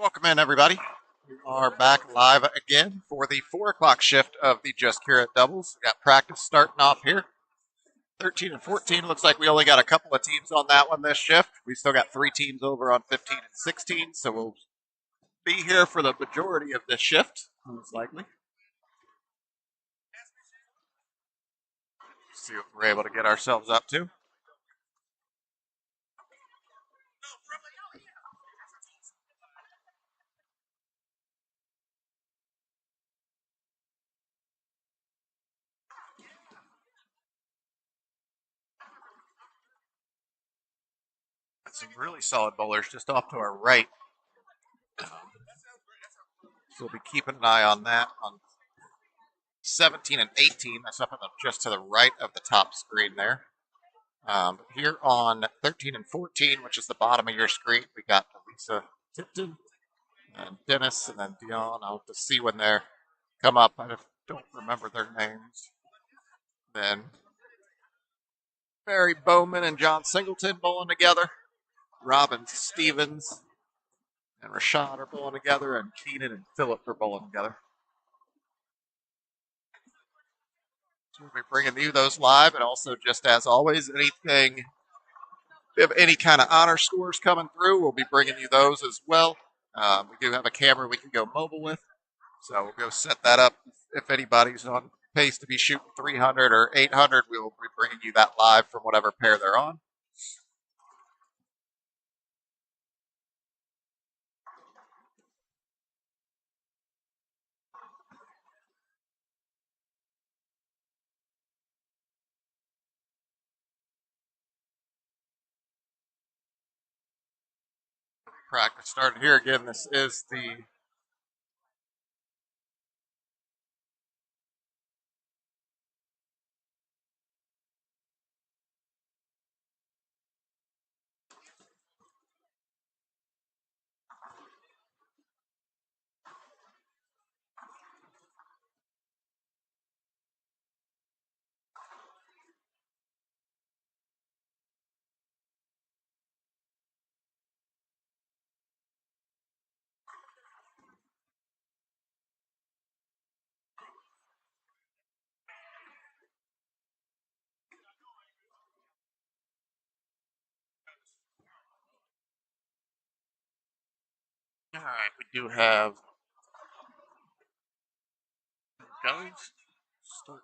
Welcome in, everybody. We are back live again for the 4 o'clock shift of the Just Cure It doubles. We got practice starting off here. 13 and 14 looks like we only got a couple of teams on that one this shift. We still got 3 teams over on 15 and 16, so we'll be here for the majority of this shift, most likely. See what we're able to get ourselves up to. Got some really solid bowlers just off to our right. So we'll be keeping an eye on that on 17 and 18. That's up just to the right of the top screen there. Here on 13 and 14, which is the bottom of your screen, we got Lisa Tipton and Dennis and then Dion. I'll have to see when they come up. I don't remember their names. Then Barry Bowman and John Singleton bowling together. Robin Stevens and Rashad are bowling together, and Keenan and Phillip are bowling together. So we'll be bringing you those live, and also, just as always, anything, if we have any kind of honor scores coming through, we'll be bringing you those as well. We do have a camera we can go mobile with, so we'll go set that up. If anybody's on pace to be shooting 300 or 800, we will be bringing you that live from whatever pair they're on. Practice started here again. This is the all right. We do have guys start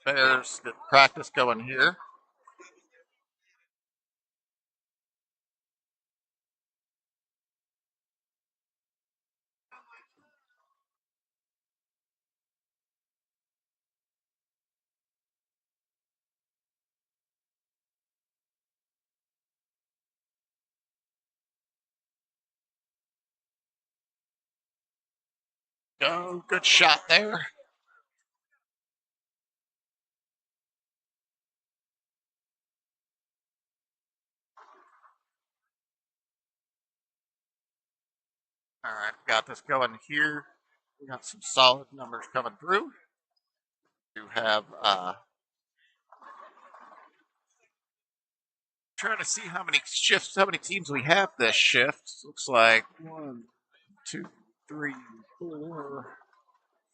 Bears get practice going here. Go, good shot there. All right, got this going here. We got some solid numbers coming through. We do have trying to see how many shifts, how many teams we have this shift. Looks like 1, 2, 3, 4,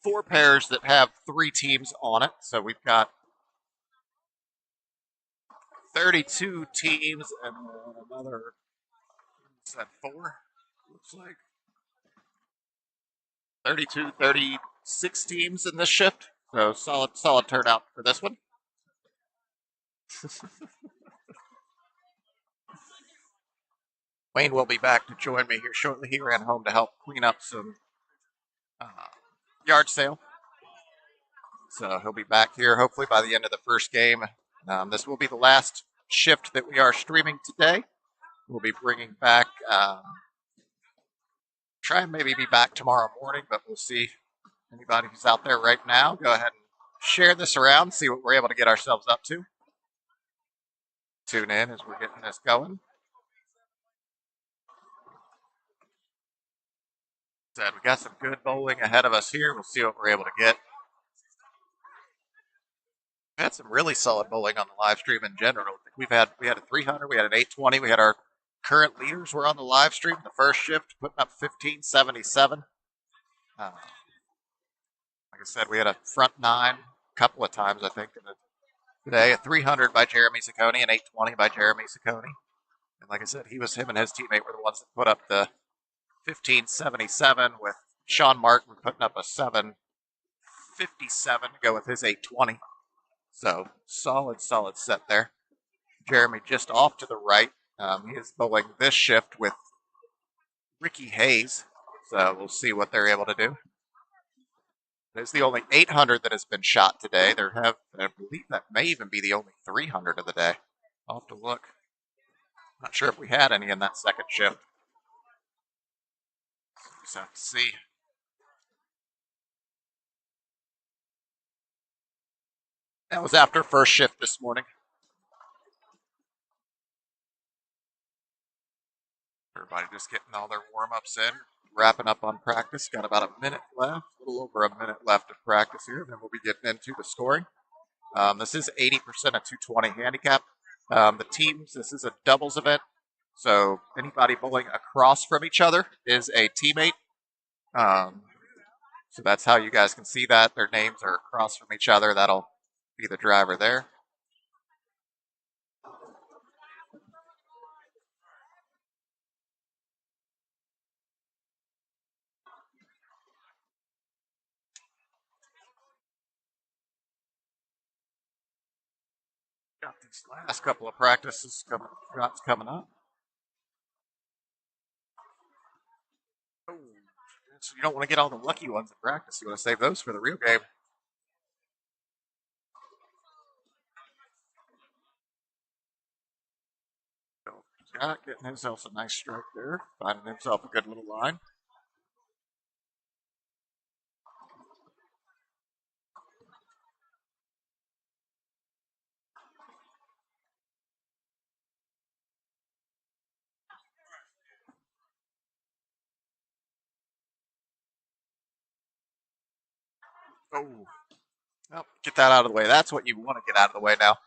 4 pairs that have 3 teams on it. So we've got 32 teams and another, is that 4? Looks like 32, 36 teams in this shift. So solid turnout for this one. Wayne will be back to join me here shortly. He ran home to help clean up some yard sale. So he'll be back here hopefully by the end of the first game. This will be the last shift that we are streaming today. We'll be bringing back, try and maybe be back tomorrow morning, but we'll see. Anybody who's out there right now, go ahead and share this around, see what we're able to get ourselves up to. Tune in as we're getting this going. Said we got some good bowling ahead of us here. We'll see what we're able to get. We had some really solid bowling on the live stream in general. We had a 300, we had an 820, we had our current leaders were on the live stream. The first shift putting up 1577. Like I said, we had a front nine a couple of times, I think, today. A 300 by Jeremy Ciccone, an 820 by Jeremy Ciccone. And like I said, him and his teammate were the ones that put up the 1577, with Sean Martin putting up a 757 to go with his 820. So solid set there. Jeremy just off to the right. He is bowling this shift with Ricky Hayes. So we'll see what they're able to do. It's the only 800 that has been shot today. I believe that may even be the only 300 of the day. I'll have to look. Not sure if we had any in that second shift. Just have to see. That was after first shift this morning. Everybody just getting all their warm-ups in, wrapping up on practice. Got about a minute left, a little over a minute left of practice here, and then we'll be getting into the scoring. This is 80% of 220 handicap. The teams, this is a doubles event, so anybody bowling across from each other is a teammate. So that's how you guys can see that. Their names are across from each other. That'll be the driver there. Got these last couple of practices coming up. Oh, so you don't want to get all the lucky ones in practice. You want to save those for the real game. So Scott getting himself a nice strike there, finding himself a good little line. Oh, well, get that out of the way. That's what you want to get out of the way now.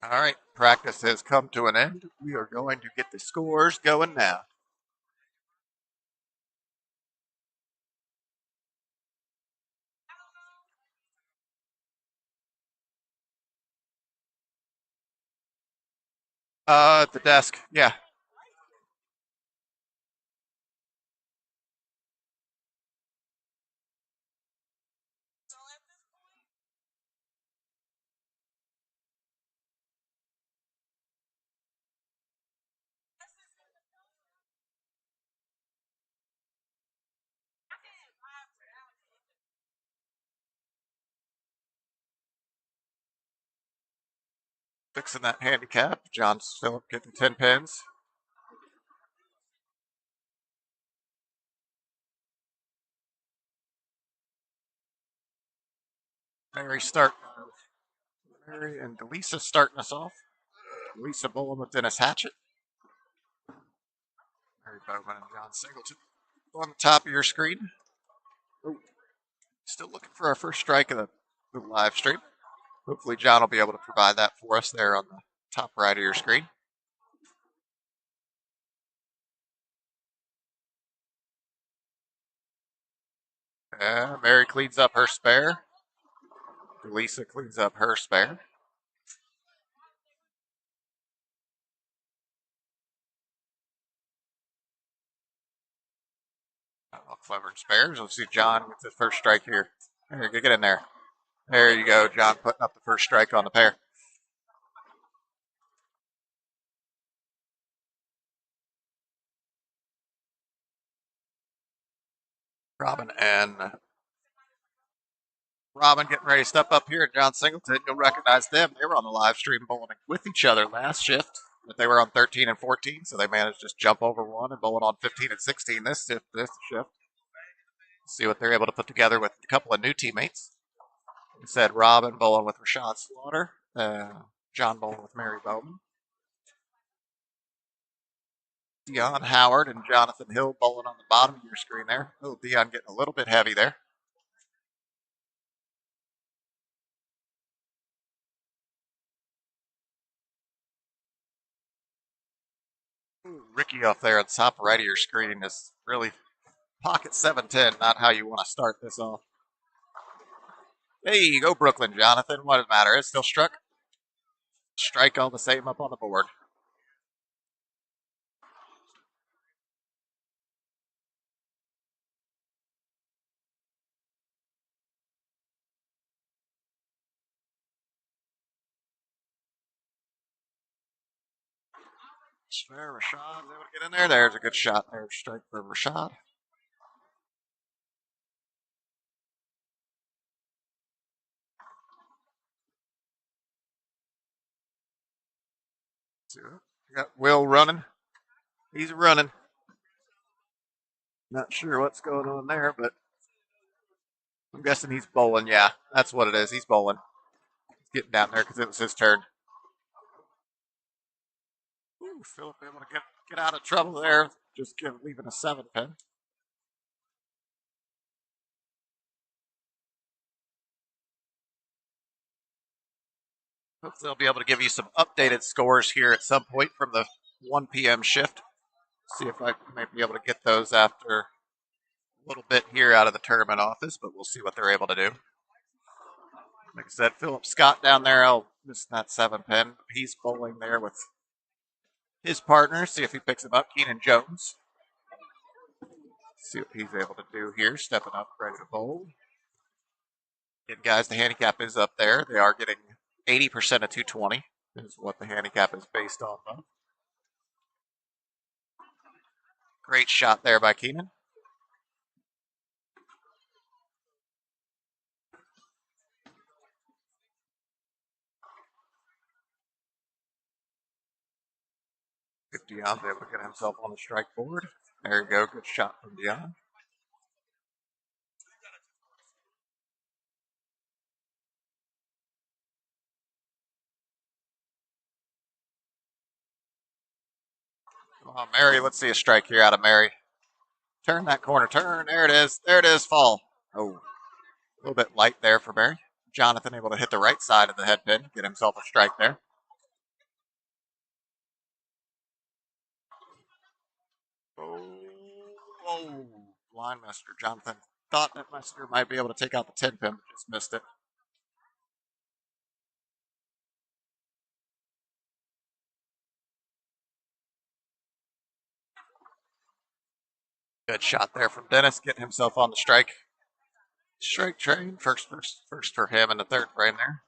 All right, practice has come to an end. We are going to get the scores going now. At the desk, yeah. Fixing that handicap. John Phillip getting 10 pins. Mary and Delisa starting us off. Delisa bowling with Dennis Hatchett. Mary Bowman and John Singleton on the top of your screen. Oh, still looking for our first strike of the live stream. Hopefully John will be able to provide that for us there on the top right of your screen. Mary cleans up her spare. Lisa cleans up her spare. Clever spares. Let's see John with the first strike here. There, get in there. There you go, John, putting up the first strike on the pair. Robin getting ready to step up here. John Singleton, you'll recognize them. They were on the live stream bowling with each other last shift, but they were on 13 and 14, so they managed to just jump over one and bowling on 15 and 16 this shift. See what they're able to put together with a couple of new teammates. We said Robin bowling with Rashad Slaughter, John bowling with Mary Bowman. Dion Howard and Jonathan Hill bowling on the bottom of your screen there. Oh, Dion getting a little bit heavy there. Ooh, Ricky off there at the top right of your screen is really pocket 710, not how you want to start this off. Hey, you go Brooklyn, Jonathan. What does it matter? It's still struck. Strike all the same up on the board. Swear Rashad able to get in there. There's a good shot there. Strike for Rashad. We got Will running. He's running. Not sure what's going on there, but I'm guessing he's bowling. Yeah, that's what it is. He's bowling. He's getting down there because it was his turn. Ooh, Philip able to get out of trouble there. Just leaving a 7 pin. Hopefully, they'll be able to give you some updated scores here at some point from the 1 p.m. shift. See if I might be able to get those after a little bit here out of the tournament office, but we'll see what they're able to do. Like I said, Philip Scott down there, I'll miss that 7 pin. He's bowling there with his partner. See if he picks him up. Keenan Jones. See what he's able to do here. Stepping up, ready to bowl. Again, guys, the handicap is up there. They are getting 80% of 220 is what the handicap is based off of. Great shot there by Keenan. If Dion's able to get himself on the strike board. There you go. Good shot from Dion. Come on, Mary. Let's see a strike here out of Mary. Turn that corner. Turn. There it is. There it is. Fall. Oh, a little bit light there for Mary. Jonathan able to hit the right side of the head pin. Get himself a strike there. Oh, blind Messenger. Jonathan thought that Messenger might be able to take out the 10 pin, but just missed it. Good shot there from Dennis, getting himself on the strike. Strike train. First for him in the third frame there.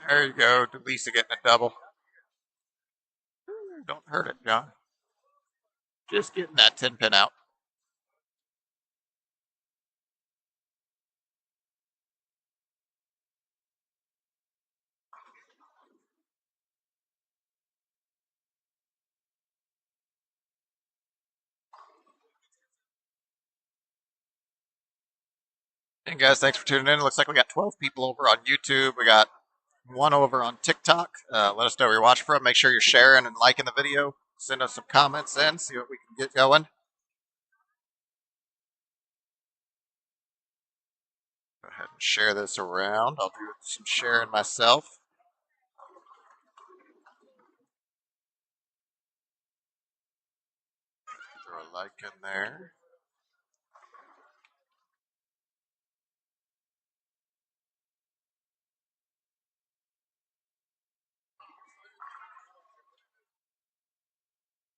There you go. Delisa getting a double. Don't hurt it, John. Just getting that 10 pin out. And guys, thanks for tuning in. It looks like we got 12 people over on YouTube. We got one over on TikTok. Let us know where you're watching from. Make sure you're sharing and liking the video. Send us some comments in. See what we can get going. Go ahead and share this around. I'll do some sharing myself. Throw a like in there.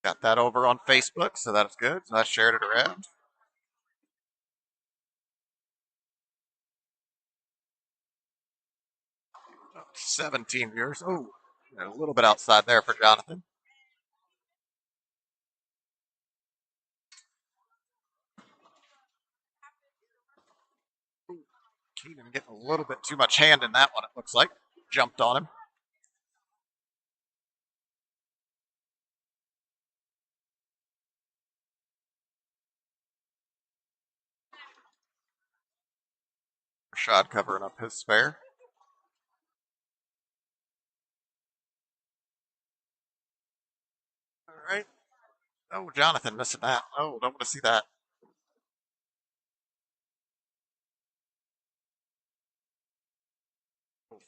Got that over on Facebook, so that's good. So I shared it around. 17 viewers. Oh, a little bit outside there for Jonathan. Keenan getting a little bit too much hand in that one, it looks like. Jumped on him. Rashad covering up his spare. All right. Oh, Jonathan missing that. Oh, don't want to see that.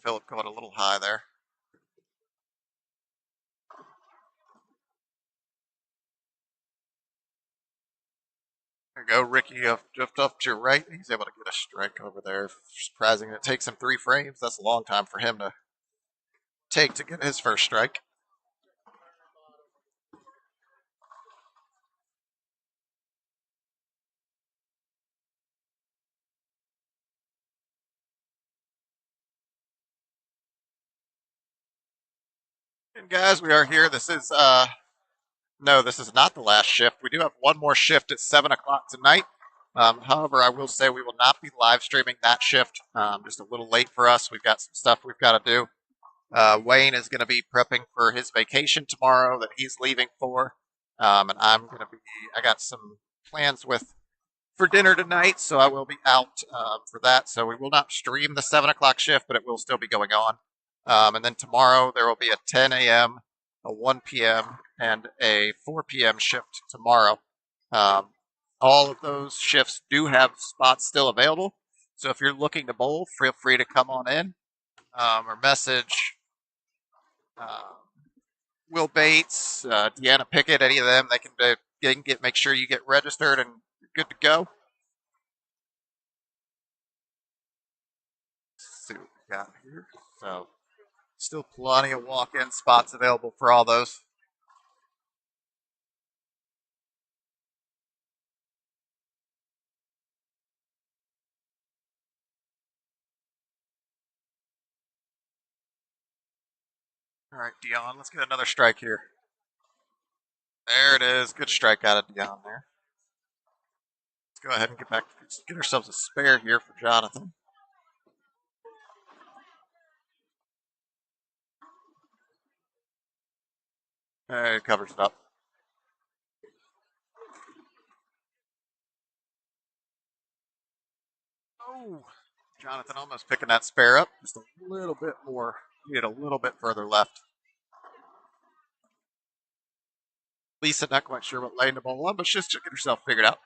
Phillip going a little high there. There you go, Ricky just up to your right. He's able to get a strike over there. Surprising it takes him 3 frames. That's a long time for him to take to get his first strike. And guys, we are here. This is no, this is not the last shift. We do have one more shift at 7 o'clock tonight. However, I will say we will not be live streaming that shift. Just a little late for us. We've got some stuff we've got to do. Wayne is going to be prepping for his vacation tomorrow that he's leaving for, and I'm going to be. I got some plans for dinner tonight, so I will be out for that. So we will not stream the 7 o'clock shift, but it will still be going on. And then tomorrow there will be a 10 a.m., a 1 p.m., and a 4 p.m. shift tomorrow. All of those shifts do have spots still available. So if you're looking to bowl, feel free to come on in or message Will Bates, Deanna Pickett, any of them. They can make sure you get registered and you're good to go. Let's see what we got here. So still plenty of walk-in spots available for all those. All right, Dion, let's get another strike here. There it is. Good strike out of Dion there. Let's go ahead and get ourselves a spare here for Jonathan. There, it covers it up. Oh, Jonathan almost picking that spare up. Just a little bit more. Needed a little bit further left. Lisa, not quite sure what lane the ball on, but she's just get herself figured out.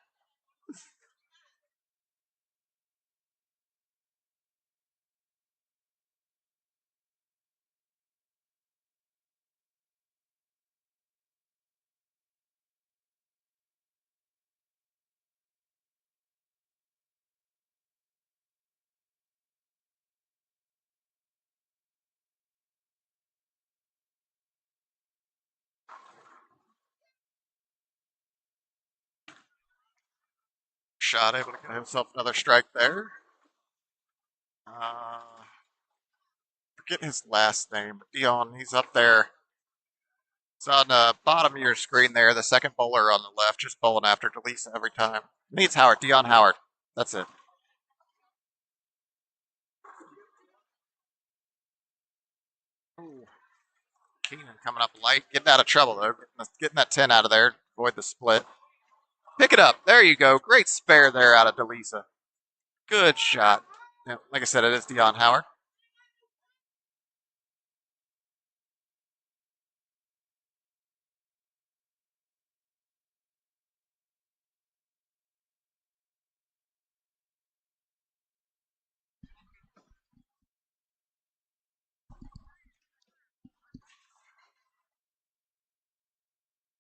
Shot able to get himself another strike there. Forget his last name, but Dion, he's up there. It's on the bottom of your screen there, the second bowler on the left, just bowling after Delisa every time. Needs Howard, Dion Howard. That's it. Ooh. Keenan coming up light, getting out of trouble though, getting that 10 out of there, avoid the split. Pick it up. There you go. Great spare there out of Delisa. Good shot. Yeah, like I said, it is Dion Howard.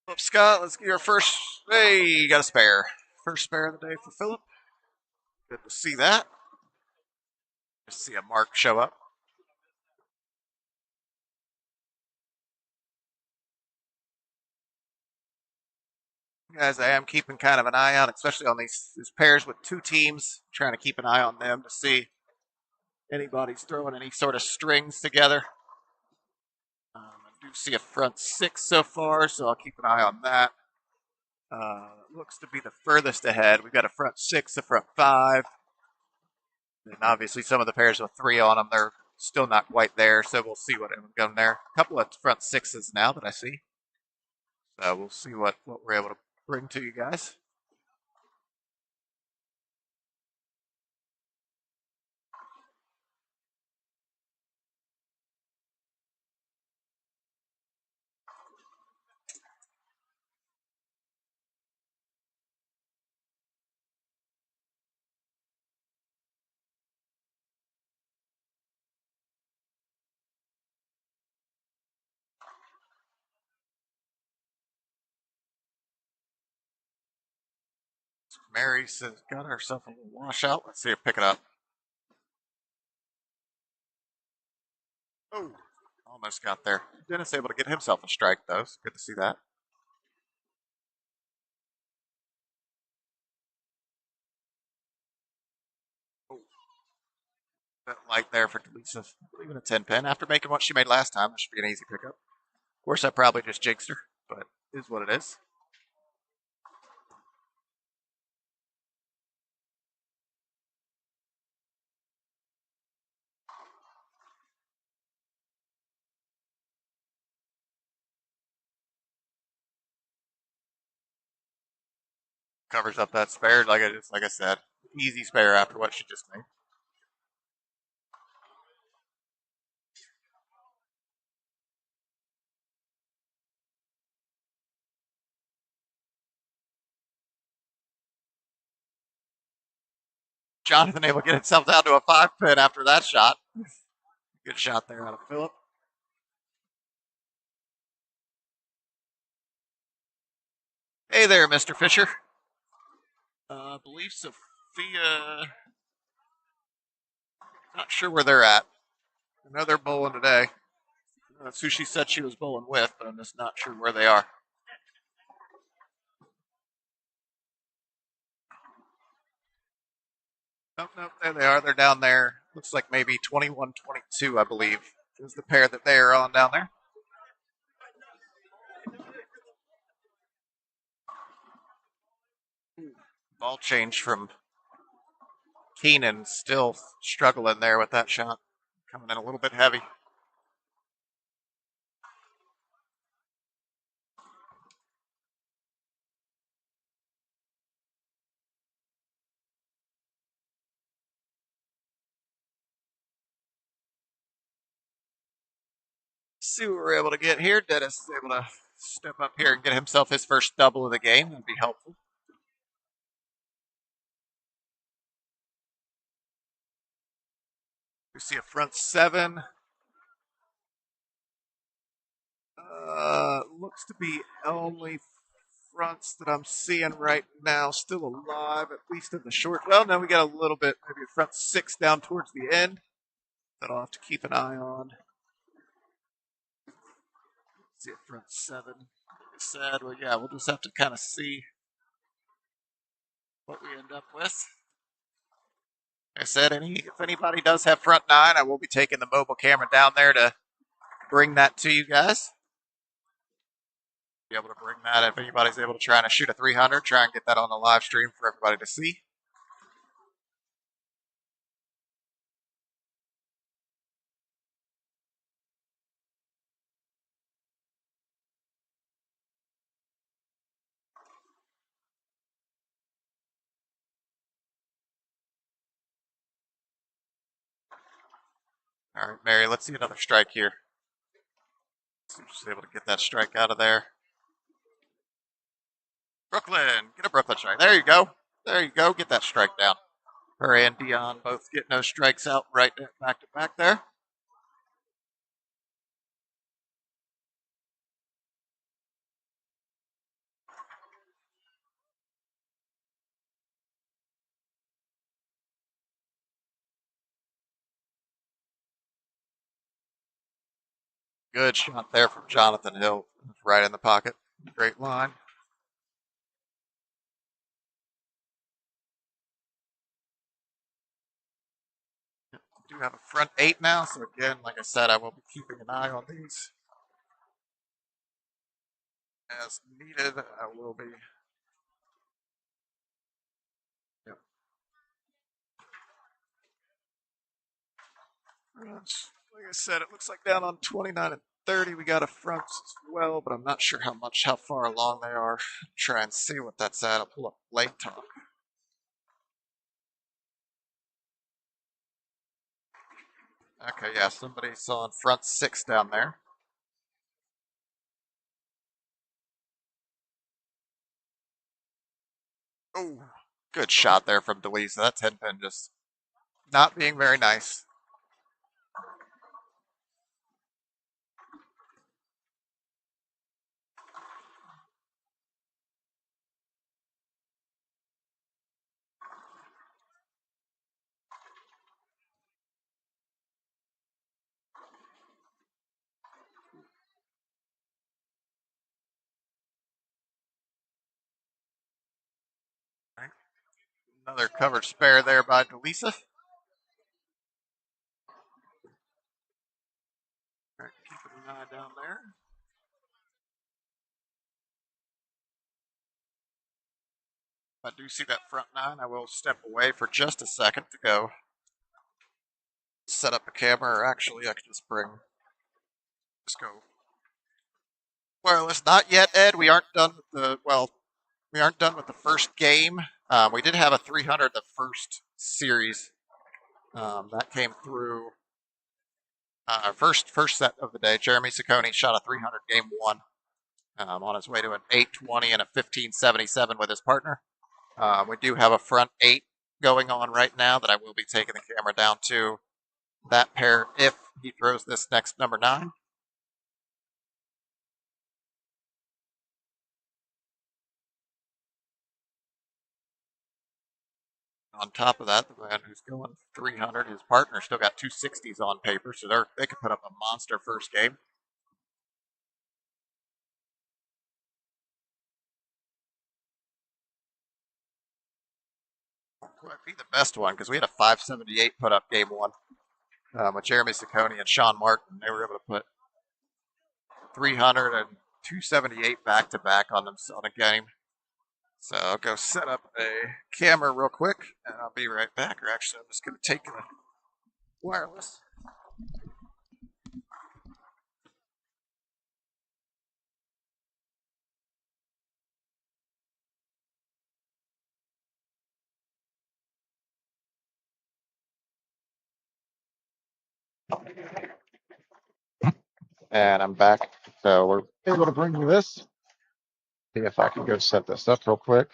Philip Scott, let's get your first. Hey, you got a spare. First spare of the day for Philip. Good to see that. Just see a mark show up. Guys, I am keeping kind of an eye out, especially on these pairs with two teams, trying to keep an eye on them to see anybody's throwing any sort of strings together. I do see a front six so far, so I'll keep an eye on that. Looks to be the furthest ahead. We've got a front six, a front five. And obviously some of the pairs with three on them, they're still not quite there, so we'll see what comes there. A couple of front sixes now that I see. So we'll see what we're able to bring to you guys. Mary's got herself a little washout. Let's see her pick it up. Oh, almost got there. Dennis able to get himself a strike, though. It's good to see that. Oh, bit light there for Delisa. Leaving a 10 pin. After making what she made last time, this should be an easy pickup. Of course, I probably just jinxed her, but it is what it is. Covers up that spare, like I said, easy spare after what she just made. Jonathan able to get himself down to a 5 pin after that shot. Good shot there out of Phillip. Hey there, Mr. Fisher. I believe Sophia. Not sure where they're at. I know they're bowling today. That's who she said she was bowling with, but I'm just not sure where they are. Nope, nope, there they are. They're down there. Looks like maybe 21, 22, I believe, is the pair that they are on down there. Ball change from Keenan, still struggling there with that shot. Coming in a little bit heavy. See what we're able to get here. Dennis is able to step up here and get himself his first double of the game. That'd be helpful. We see a front 7. Looks to be only fronts that I'm seeing right now still alive, at least in the short. Well, now we got a little bit, maybe a front 6 down towards the end that I'll have to keep an eye on. See a front 7. Like I said, well, yeah, we'll just have to kind of see what we end up with. Like I said, if anybody does have front 9, I will be taking the mobile camera down there to bring that to you guys. Be able to bring that if anybody's able to try and shoot a 300, try and get that on the live stream for everybody to see. All right, Mary, let's see another strike here. See if she's able to get that strike out of there. Brooklyn, get a Brooklyn strike. There you go. There you go. Get that strike down. Her and Dion both getting those strikes out right back to back there. Good shot there from Jonathan Hill. Right in the pocket. Great line. We do have a front 8 now, so again, like I said, I will be keeping an eye on these. As needed, I will be. Yep. Like I said, it looks like down on 29 and 30, we got a front as well, but I'm not sure how far along they are. Try and see what that's at. I'll pull up late talk. Okay, yeah, somebody's on front 6 down there. Oh, good shot there from Delisa. That 10 pin just not being very nice. Another covered spare there by Delisa. All right, keeping an eye down there. If I do see that front nine, I will step away for just a second to go set up a camera, or actually I can just go wireless. Not yet, Ed. We aren't done with we aren't done with the first game. We did have a 300 the first series. That came through first set of the day. Jeremy Ciccone shot a 300 game one on his way to an 820 and a 1577 with his partner. We do have a front eight going on right now that I will be taking the camera down to that pair if he throws this next number nine. On top of that, the man who's going 300, his partner still got 260s on paper, so they could put up a monster first game. Might be the best one because we had a 578 put up game one with Jeremy Ciccone and Sean Martin. They were able to put 300 and 278 back to back on them on a game. So I'll go set up a camera real quick and I'll be right back. Or actually, I'm just going to take the wireless. And I'm back. So we're able to bring you this. See if I can go set this up real quick.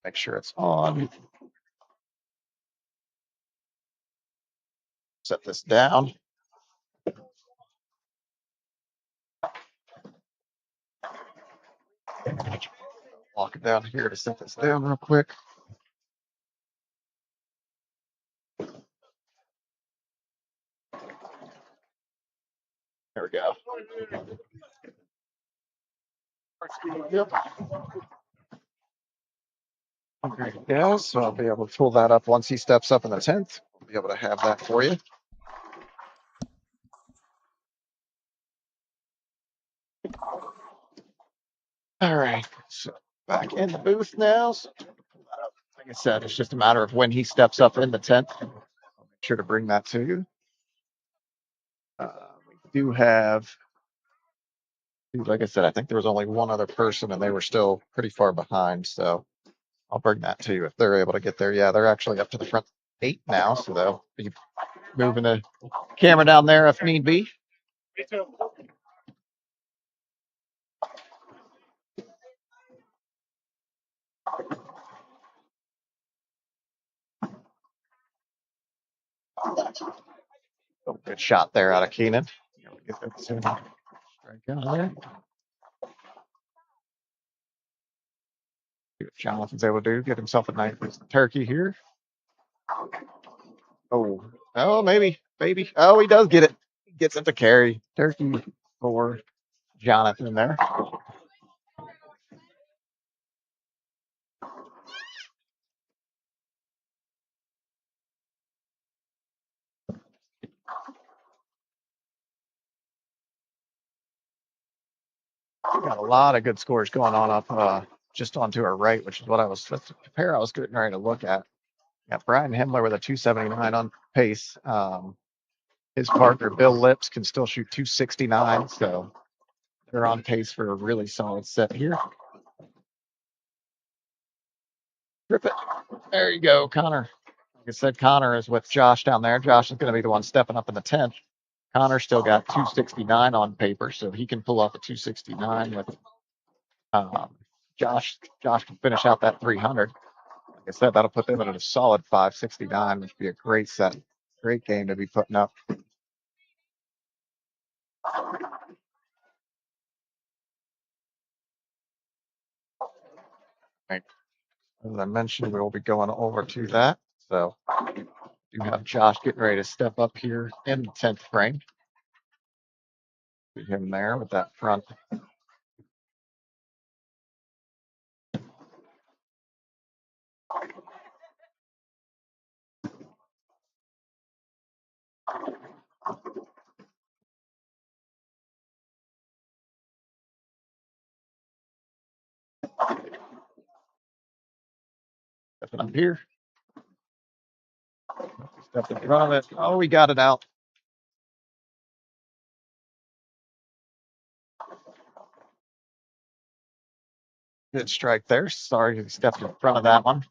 Make sure it's on. Set this down. Walk it down here to set this down real quick. There we go. Yep. There you go. So I'll be able to pull that up once he steps up in the 10th. I'll be able to have that for you. All right. So back in the booth now. So like I said, it's just a matter of when he steps up in the 10th. I'll make sure to bring that to you. We do have, like I said, I think there was only one other person and they were still pretty far behind. So I'll bring that to you if they're able to get there. Yeah, they're actually up to the front 8 now. So they'll be moving the camera down there if need be. Me too. Oh, good shot there out of Keenan. Get that strike out there. See what Jonathan's able to do. Get himself a nice turkey here. Oh, maybe. Oh, he does get it. He gets it to carry. Turkey for Jonathan there. Got a lot of good scores going on up just onto our right, which is that's the pair I was getting ready to look at. Got Brian Himmler with a 279 on pace. His partner, Bill Lips, can still shoot 269, so they're on pace for a really solid set here. Rip it. There you go, Connor. Like I said, Connor is with Josh down there. Josh is going to be the one stepping up in the 10th. Connor still got 269 on paper, so he can pull off a 269 with Josh. Josh can finish out that 300. Like I said, that'll put them at a solid 569, which would be a great set. Great game to be putting up. Right. As I mentioned, we will be going over to that. So you have Josh getting ready to step up here in the 10th frame. See him there with that front. Stepping up here. Stepped in front of it. Oh, we got it out. Good strike there. Sorry, he stepped in front of that one.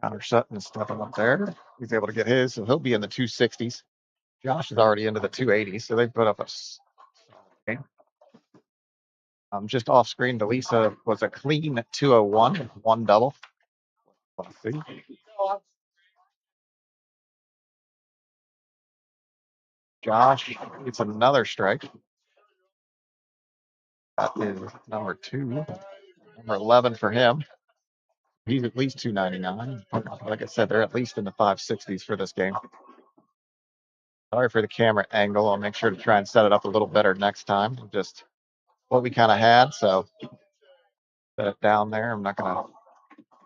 Connor Sutton is stepping up there. He's able to get his, so he'll be in the 260s. Josh is already into the 280s, so they put up a game. Just off screen, Delisa was a clean 201, one double. Let's see. Josh gets another strike. That is number 2, number 11 for him. He's at least 299. Like I said, they're at least in the 560s for this game. Sorry for the camera angle. I'll make sure to try and set it up a little better next time. Just what we kind of had. So set it down there. I'm not going to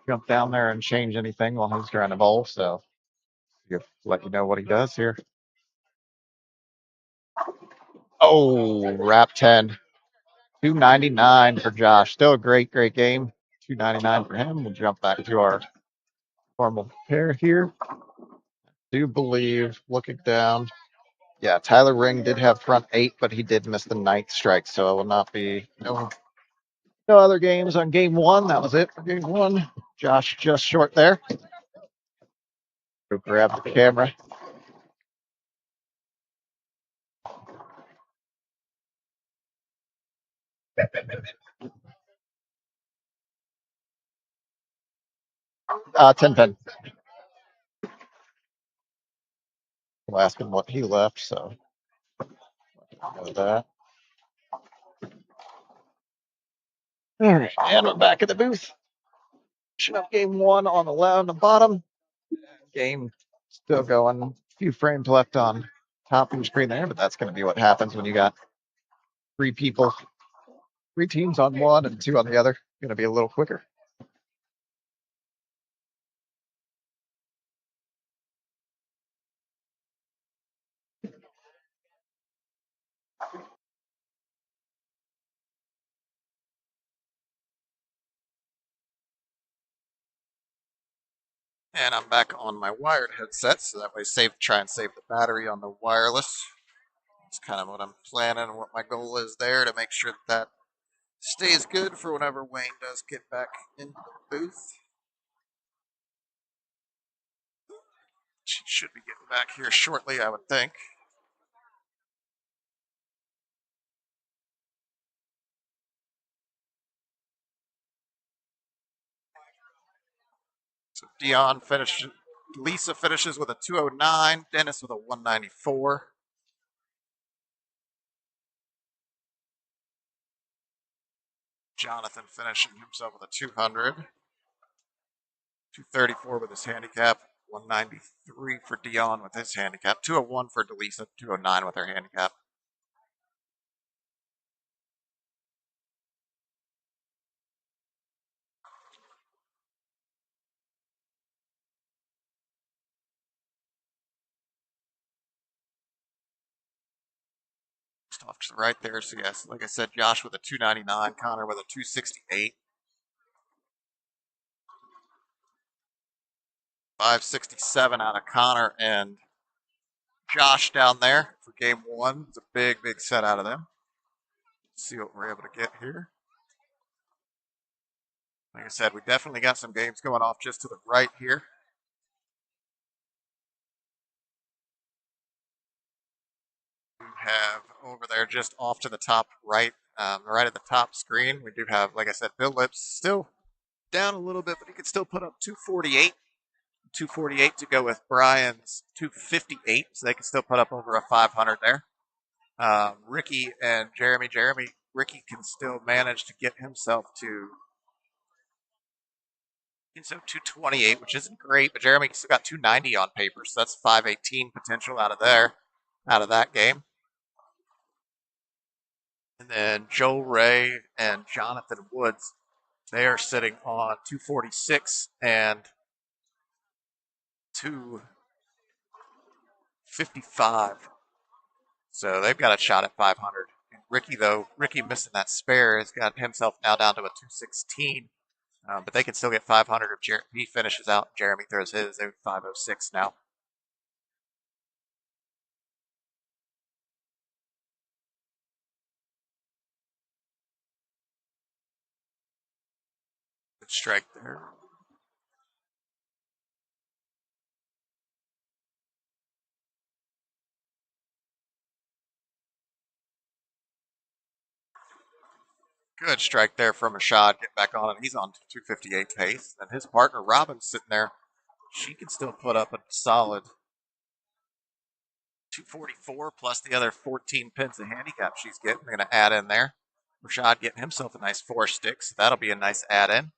jump down there and change anything while he's trying to bowl. So I'll let you know what he does here. Oh, wrap 10. 299 for Josh. Still a great game. 299 for him. We'll jump back to our formal pair here. Do believe, looking down, yeah, Tyler Ring did have front 8, but he did miss the 9th strike, so it will not be no other games on game 1. That was it for game 1. Josh just short there. Go grab the camera. Ten pin. We'll ask him what he left, so know that. All right, and we're back at the booth. Finishing up game 1 on the bottom. Game still going. A few frames left on top of the screen there, but that's going to be what happens when you got 3 people, 3 teams on one and 2 on the other. Going to be a little quicker. And I'm back on my wired headset, so that way try and save the battery on the wireless. That's kind of what I'm planning, what my goal is there to make sure that stays good for whenever Wayne does get back into the booth. She should be getting back here shortly, I would think. So Dion finishes, Lisa finishes with a 209, Dennis with a 194. Jonathan finishing himself with a 200. 234 with his handicap. 193 for Dion with his handicap. 201 for Delisa. 209 with her handicap. Just off to the right there. So yes, like I said, Josh with a 299. Connor with a 268. 567 out of Connor and Josh down there for game 1. It's a big set out of them. Let's see what we're able to get here. Like I said, we definitely got some games going off just to the right here. We have over there just off to the top right, right at the top screen. We do have, like I said, Bill Lips still down a little bit, but he can still put up 248. 248 to go with Brian's 258, so they can still put up over a 500 there. Ricky and Jeremy. Ricky can still manage to get himself to 228, which isn't great, but Jeremy still got 290 on paper, so that's 518 potential out of that game. And then Joel Ray and Jonathan Woods, they are sitting on 246 and 255. So they've got a shot at 500. And Ricky, though, Ricky missing that spare has got himself now down to a 216. But they can still get 500 if he finishes out. Jeremy throws his. They're 506 now. Good strike there. Good strike there from Rashad. Get back on it. He's on 258 pace. And his partner, Robin's sitting there. She can still put up a solid 244 plus the other 14 pins of handicap she's getting. They're going to add in there. Rashad getting himself a nice 4 sticks. That'll be a nice add in.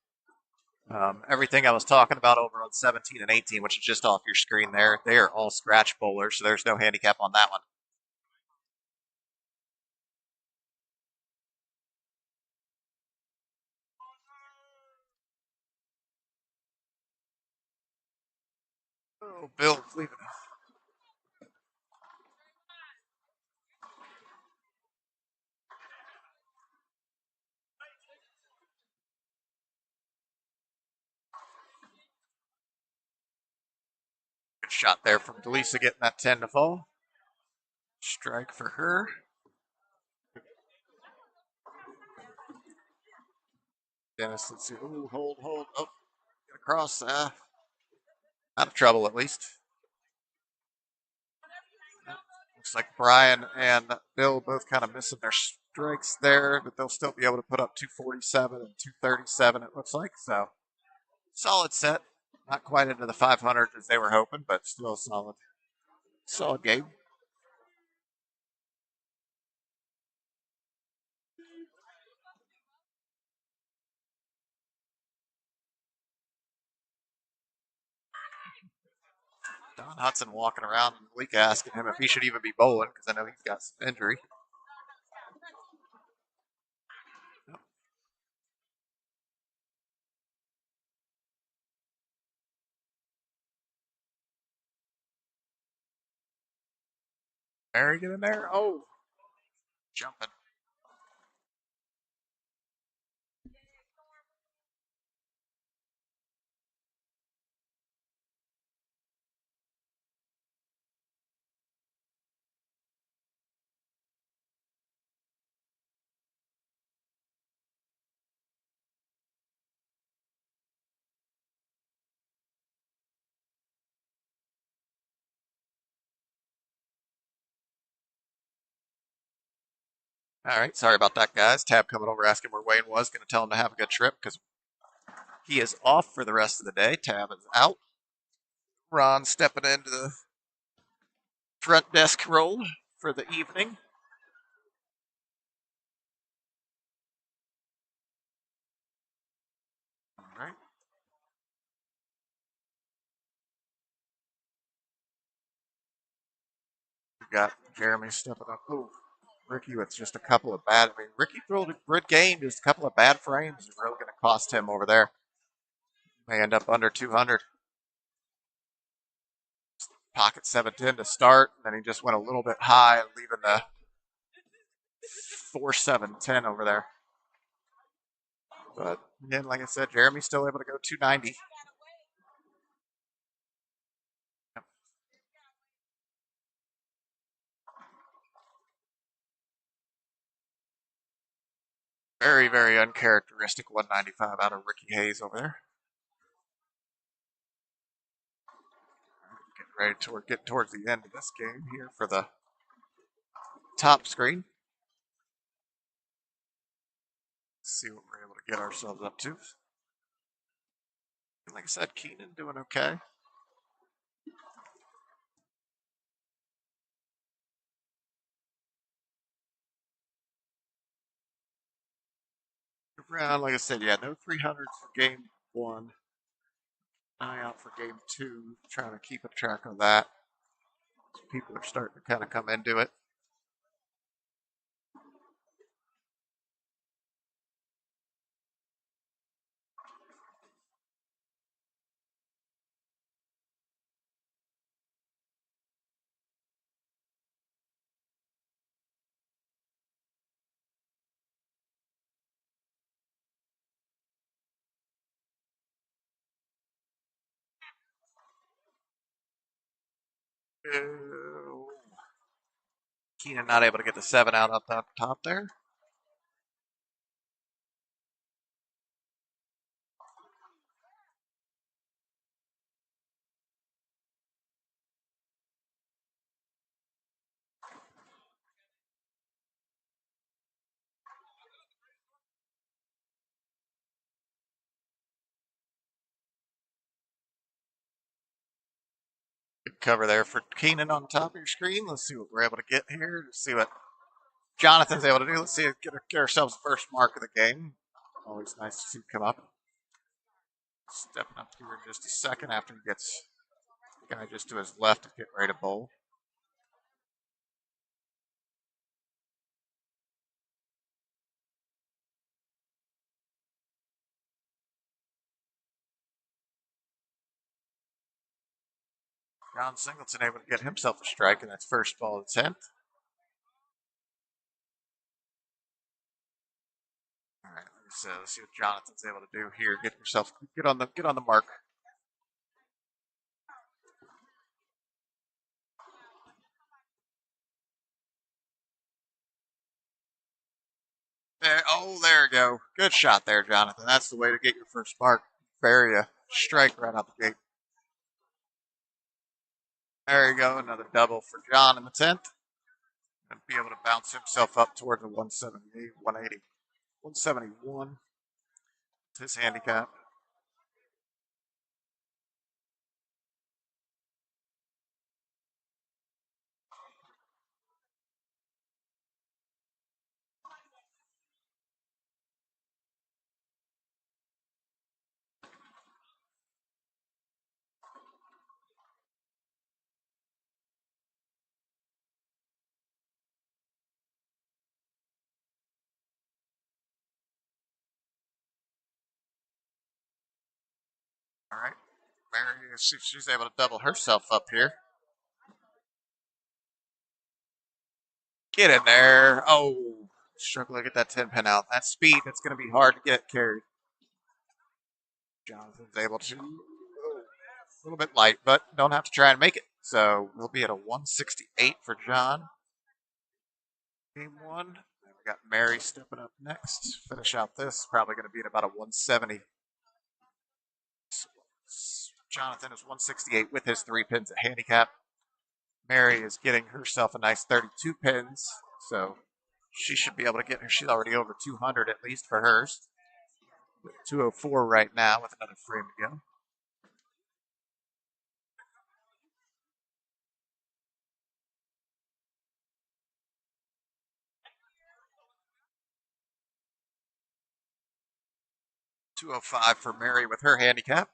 Everything I was talking about over on 17 and 18, which is just off your screen there, they are all scratch bowlers, so there's no handicap on that one. Oh, Bill's leaving. Good shot there from Delisa getting that 10 to fall. Strike for her. Dennis, let's see. Ooh, hold. Oh, get across. Out of trouble at least. Looks like Brian and Bill both kind of missing their strikes there, but they'll still be able to put up 247 and 237, it looks like. So, solid set. Not quite into the 500 as they were hoping, but still solid. Solid game. Don Hudson walking around and Malik asking him if he should even be bowling because I know he's got some injury. Mary get in there. Oh, jumping. All right, sorry about that, guys. Tab coming over asking where Wayne was. Going to tell him to have a good trip because he is off for the rest of the day. Tab is out. Ron stepping into the front desk role for the evening. All right. We got Jeremy stepping up. Ooh, Ricky with just a couple of bad. I mean, Ricky throwed a good game, just a couple of bad frames is really going to cost him over there. May end up under 200. Pocket 710 to start, and then he just went a little bit high, leaving the 4-7-10 over there. But again, like I said, Jeremy's still able to go 290. Very, very uncharacteristic 195 out of Ricky Hayes over there. Getting ready to get towards the end of this game here for the top screen. Let's see what we're able to get ourselves up to. Like I said, Keenan doing okay. Around, like I said, yeah, no 300s for game one. Eye out for game two. Trying to keep a track of that. People are starting to kind of come into it. Oh. Keenan not able to get the 7 out up top there. Good cover there for Keenan on top of your screen. Let's see what we're able to get here. Let's see what Jonathan's able to do. Let's see, get ourselves the first mark of the game. Always nice to see him come up. Stepping up here in just a second after he gets the guy just to his left to get ready to bowl. John Singleton able to get himself a strike, and that's first ball of the 10th. All right, let's see what Jonathan's able to do here. Get on the mark. There we go. Good shot there, Jonathan. That's the way to get your first mark. Bury a strike right out the gate. There you go. Another double for John in the 10th. And be able to bounce himself up toward the 178, 180, 171. It's his handicap. All right. Mary, see if she's able to double herself up here. Get in there. Oh, struggling to get that 10 pin out. That speed, that's going to be hard to get carried. Jonathan's able to. A little bit light, but don't have to try and make it. So we'll be at a 168 for John. Game one. And we got Mary stepping up next. Finish out this. Probably going to be at about a 170. Jonathan is 168 with his 3 pins at handicap. Mary is getting herself a nice 32 pins. So she should be able to get her. She's already over 200 at least for hers. 204 right now with another frame to go. .205 for Mary with her handicap.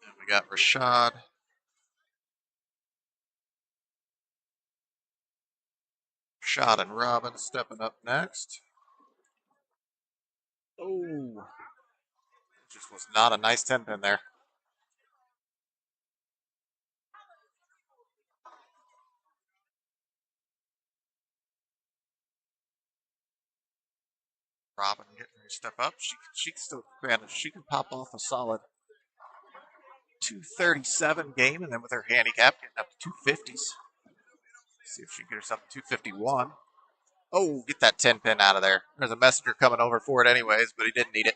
And we got Rashad. Rashad and Robin stepping up next. Oh, just was not a nice 10 pin there. Robin getting her step up. She can still manage. She can pop off a solid 237 game, and then with her handicap getting up to 250s. See if she can get herself to 251. Oh, get that 10 pin out of there. There's a messenger coming over for it anyways, but he didn't need it.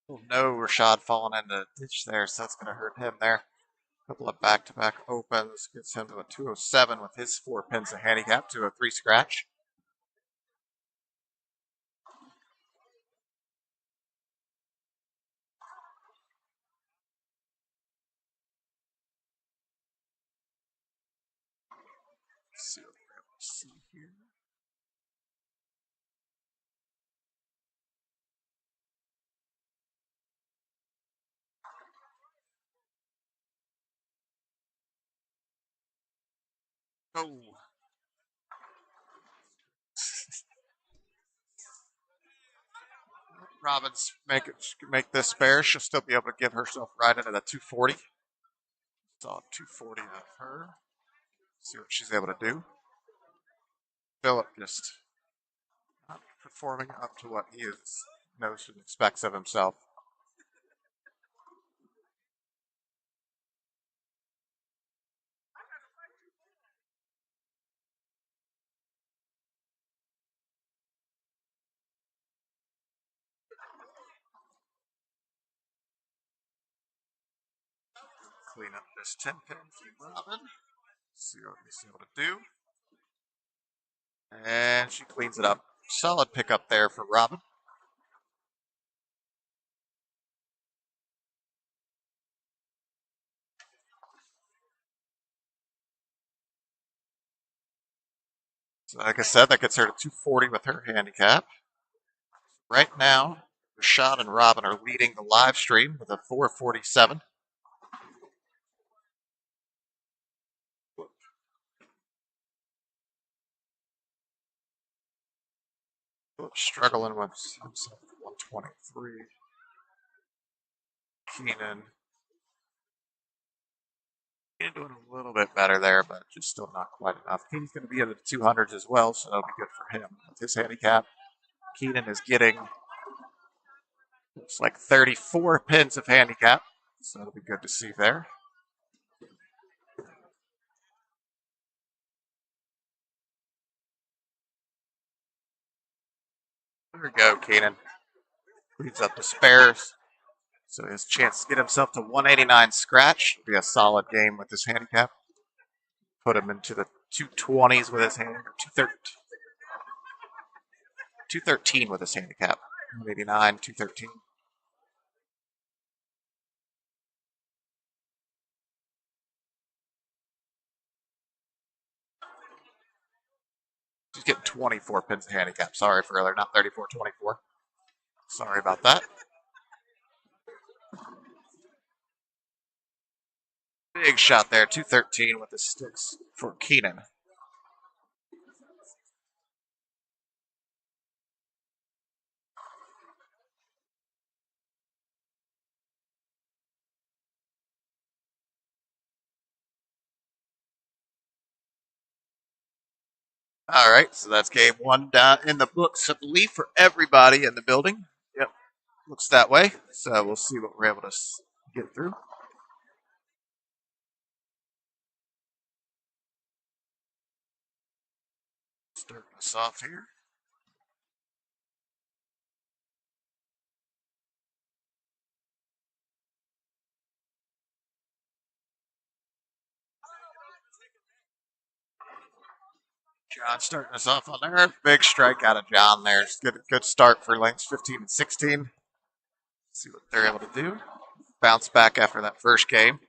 Oh no, Rashad falling in the ditch there, so that's going to hurt him there. Couple of back-to-back opens gets him to a 207 with his 4 pins of handicap to a 3 scratch. Let's see what we're able to see here. Oh. Robbins make this spare. She'll still be able to give herself right into the 240. Saw 240 of her. See what she's able to do. Philip just not performing up to what he knows and expects of himself. Clean up this 10 pin for Robin. See what he's able to do. And she cleans it up. Solid pickup there for Robin. So like I said, that gets her to 240 with her handicap. Right now, Rashad and Robin are leading the live stream with a 447. Struggling with himself 123. Keenan doing a little bit better there, but just still not quite enough. Keenan's going to be in the 200s as well, so that'll be good for him. With his handicap, Keenan is getting, looks like 34 pins of handicap, so that'll be good to see there. There we go, Keenan. Leads up the spares. So his chance to get himself to 189 scratch. Be a solid game with this handicap. Put him into the 220s with his handicap. 213 with his handicap. 189, 213. He's getting 24 pins of handicap. Sorry for earlier, not 34, 24. Sorry about that. Big shot there, 213 with the sticks for Keenan. All right, so that's game one down in the books, I believe, for everybody in the building. Yep, looks that way. So we'll see what we're able to get through. Starting us off here. John starting us off on there. Big strike out of John there. Good start for lanes 15 and 16. See what they're able to do. Bounce back after that first game.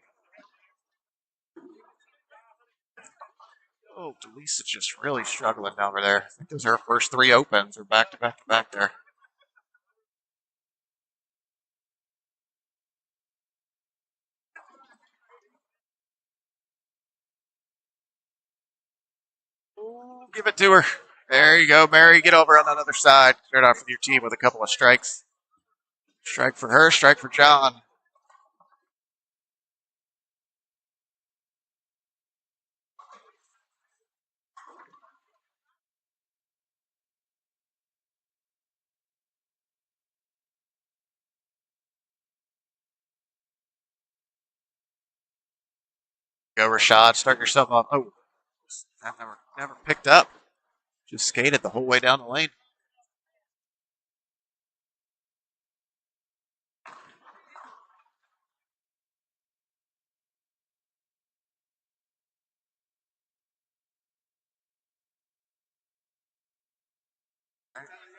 Oh, Delisa's just really struggling over there. I think those are her first three opens or back to back to back there. Ooh, give it to her. There you go, Mary. Get over on that other side. Start off with your team with a couple of strikes. Strike for her, strike for John. Go, Rashad. Start yourself off. Oh, that never picked up. Just skated the whole way down the lane.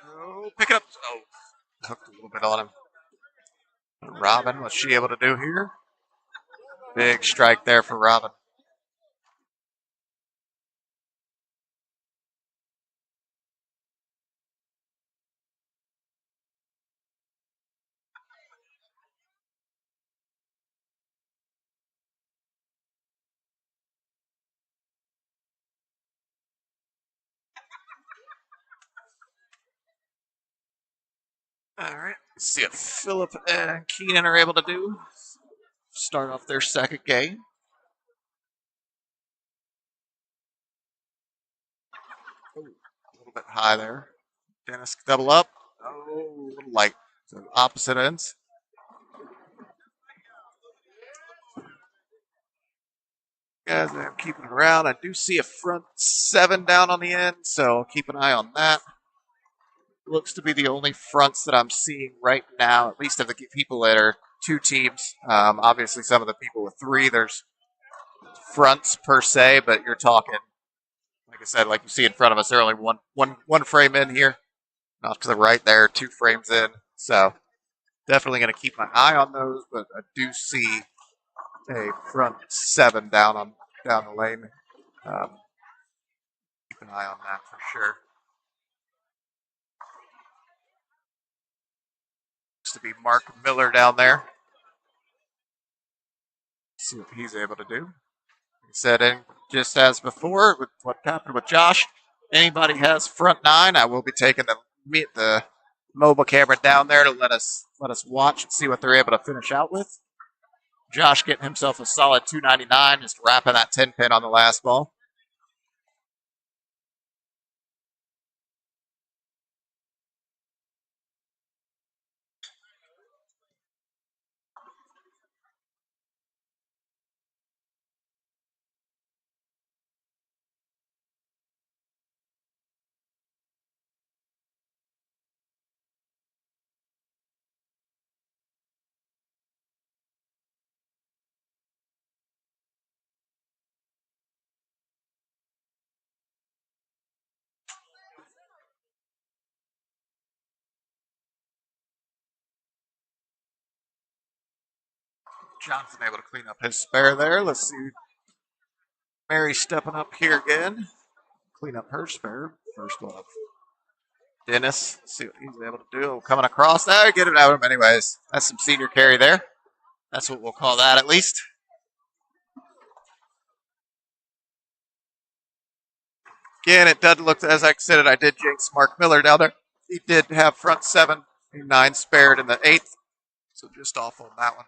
Oh, pick it up. Oh, hooked a little bit on him. Robin, what's she able to do here? Big strike there for Robin. All right. Let's see what Philip and Keenan are able to do. Start off their second game. Oh, a little bit high there. Dennis double up. Oh, a little light. So opposite ends. Guys, I'm keeping it around. I do see a front seven down on the end, so I'll keep an eye on that. Looks to be the only fronts that I'm seeing right now, at least of the people that are two teams. Obviously, some of the people with three, there's fronts per se, but you're talking, like I said, like you see in front of us, they're only one frame in here. Off to the right there, two frames in. So definitely going to keep my eye on those, but I do see a front seven down the lane. Um, keep an eye on that for sure. Looks to be Mark Miller down there. See what he's able to do. He said, and just as before, with what happened with Josh, anybody has front nine, I will be taking the mobile camera down there to let us watch and see what they're able to finish out with. Josh getting himself a solid 299, just wrapping that 10 pin on the last ball. Johnson able to clean up his spare there. Let's see. Mary stepping up here again. Clean up her spare. First one of Dennis. Let's see what he's able to do. Coming across there. Get it out of him anyways. That's some senior carry there. That's what we'll call that at least. Again, it does look, as I said, I did jinx Mark Miller down there. He did have front seven, 9 spared in the 8th. So just off on that one.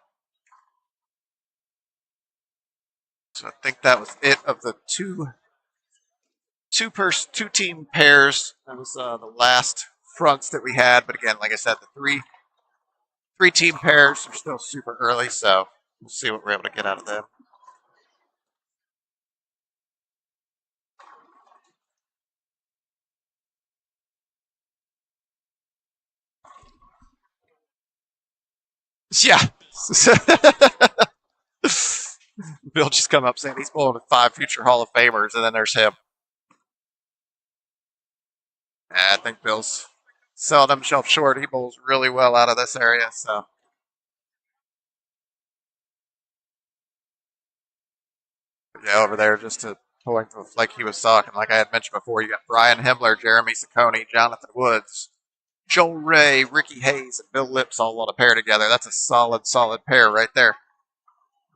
So I think that was it of the two team pairs. That was the last fronts that we had. But again, like I said, the three team pairs are still super early, so we'll see what we're able to get out of them. Yeah. Bill just come up saying he's pulling with 5 future Hall of Famers, and then there's him. I think Bill's selling himself short. He bowls really well out of this area, so. Yeah, over there just to point to like he was talking, like I had mentioned before, you got Brian Himmler, Jeremy Saccone, Jonathan Woods, Joel Ray, Ricky Hayes, and Bill Lips all on a pair together. That's a solid pair right there.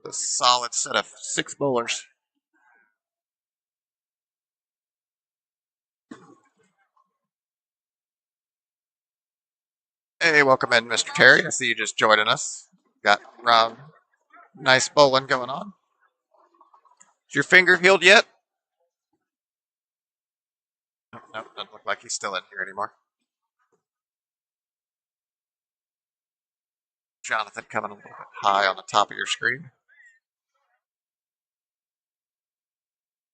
A solid set of 6 bowlers. Hey, welcome in, Mr. Terry. I see you just joining us. Got nice bowling going on. Is your finger healed yet? Nope, doesn't look like he's still in here anymore. Jonathan coming a little bit high on the top of your screen.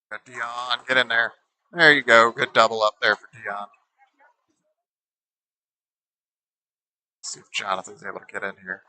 Got Dion, get in there. There you go. Good double up there for Dion. Let's see if Jonathan's able to get in here.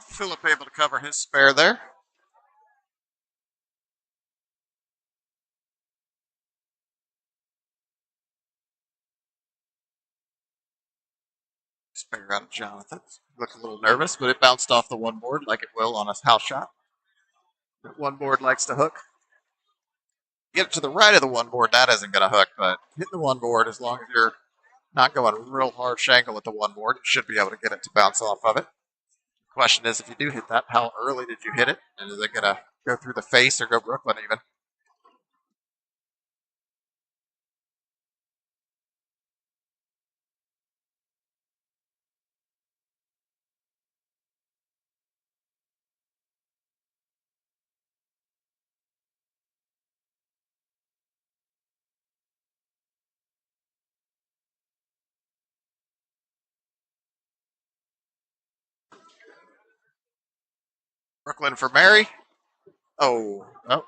Philip able to cover his spare there. Spare out of Jonathan. Looked a little nervous, but it bounced off the one board like it will on a house shot. That one board likes to hook. Get it to the right of the one board, that isn't going to hook, but hit the one board as long as you're not going real hard shangle with the one board, you should be able to get it to bounce off of it. Question is, if you do hit that, how early did you hit it? And is it going to go through the face or go Brooklyn even? Brooklyn for Mary. Oh, nope.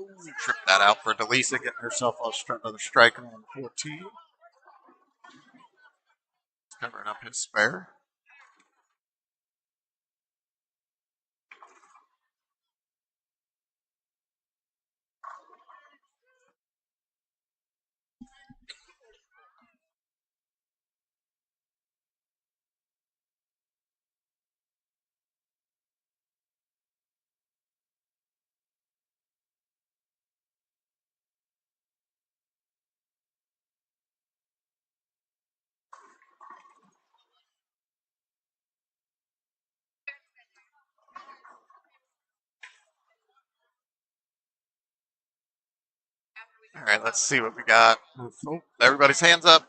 Ooh, tripped that out for Delisa, getting herself another strike on 14. Covering up his spare. All right, let's see what we got. Oh, everybody's hands up.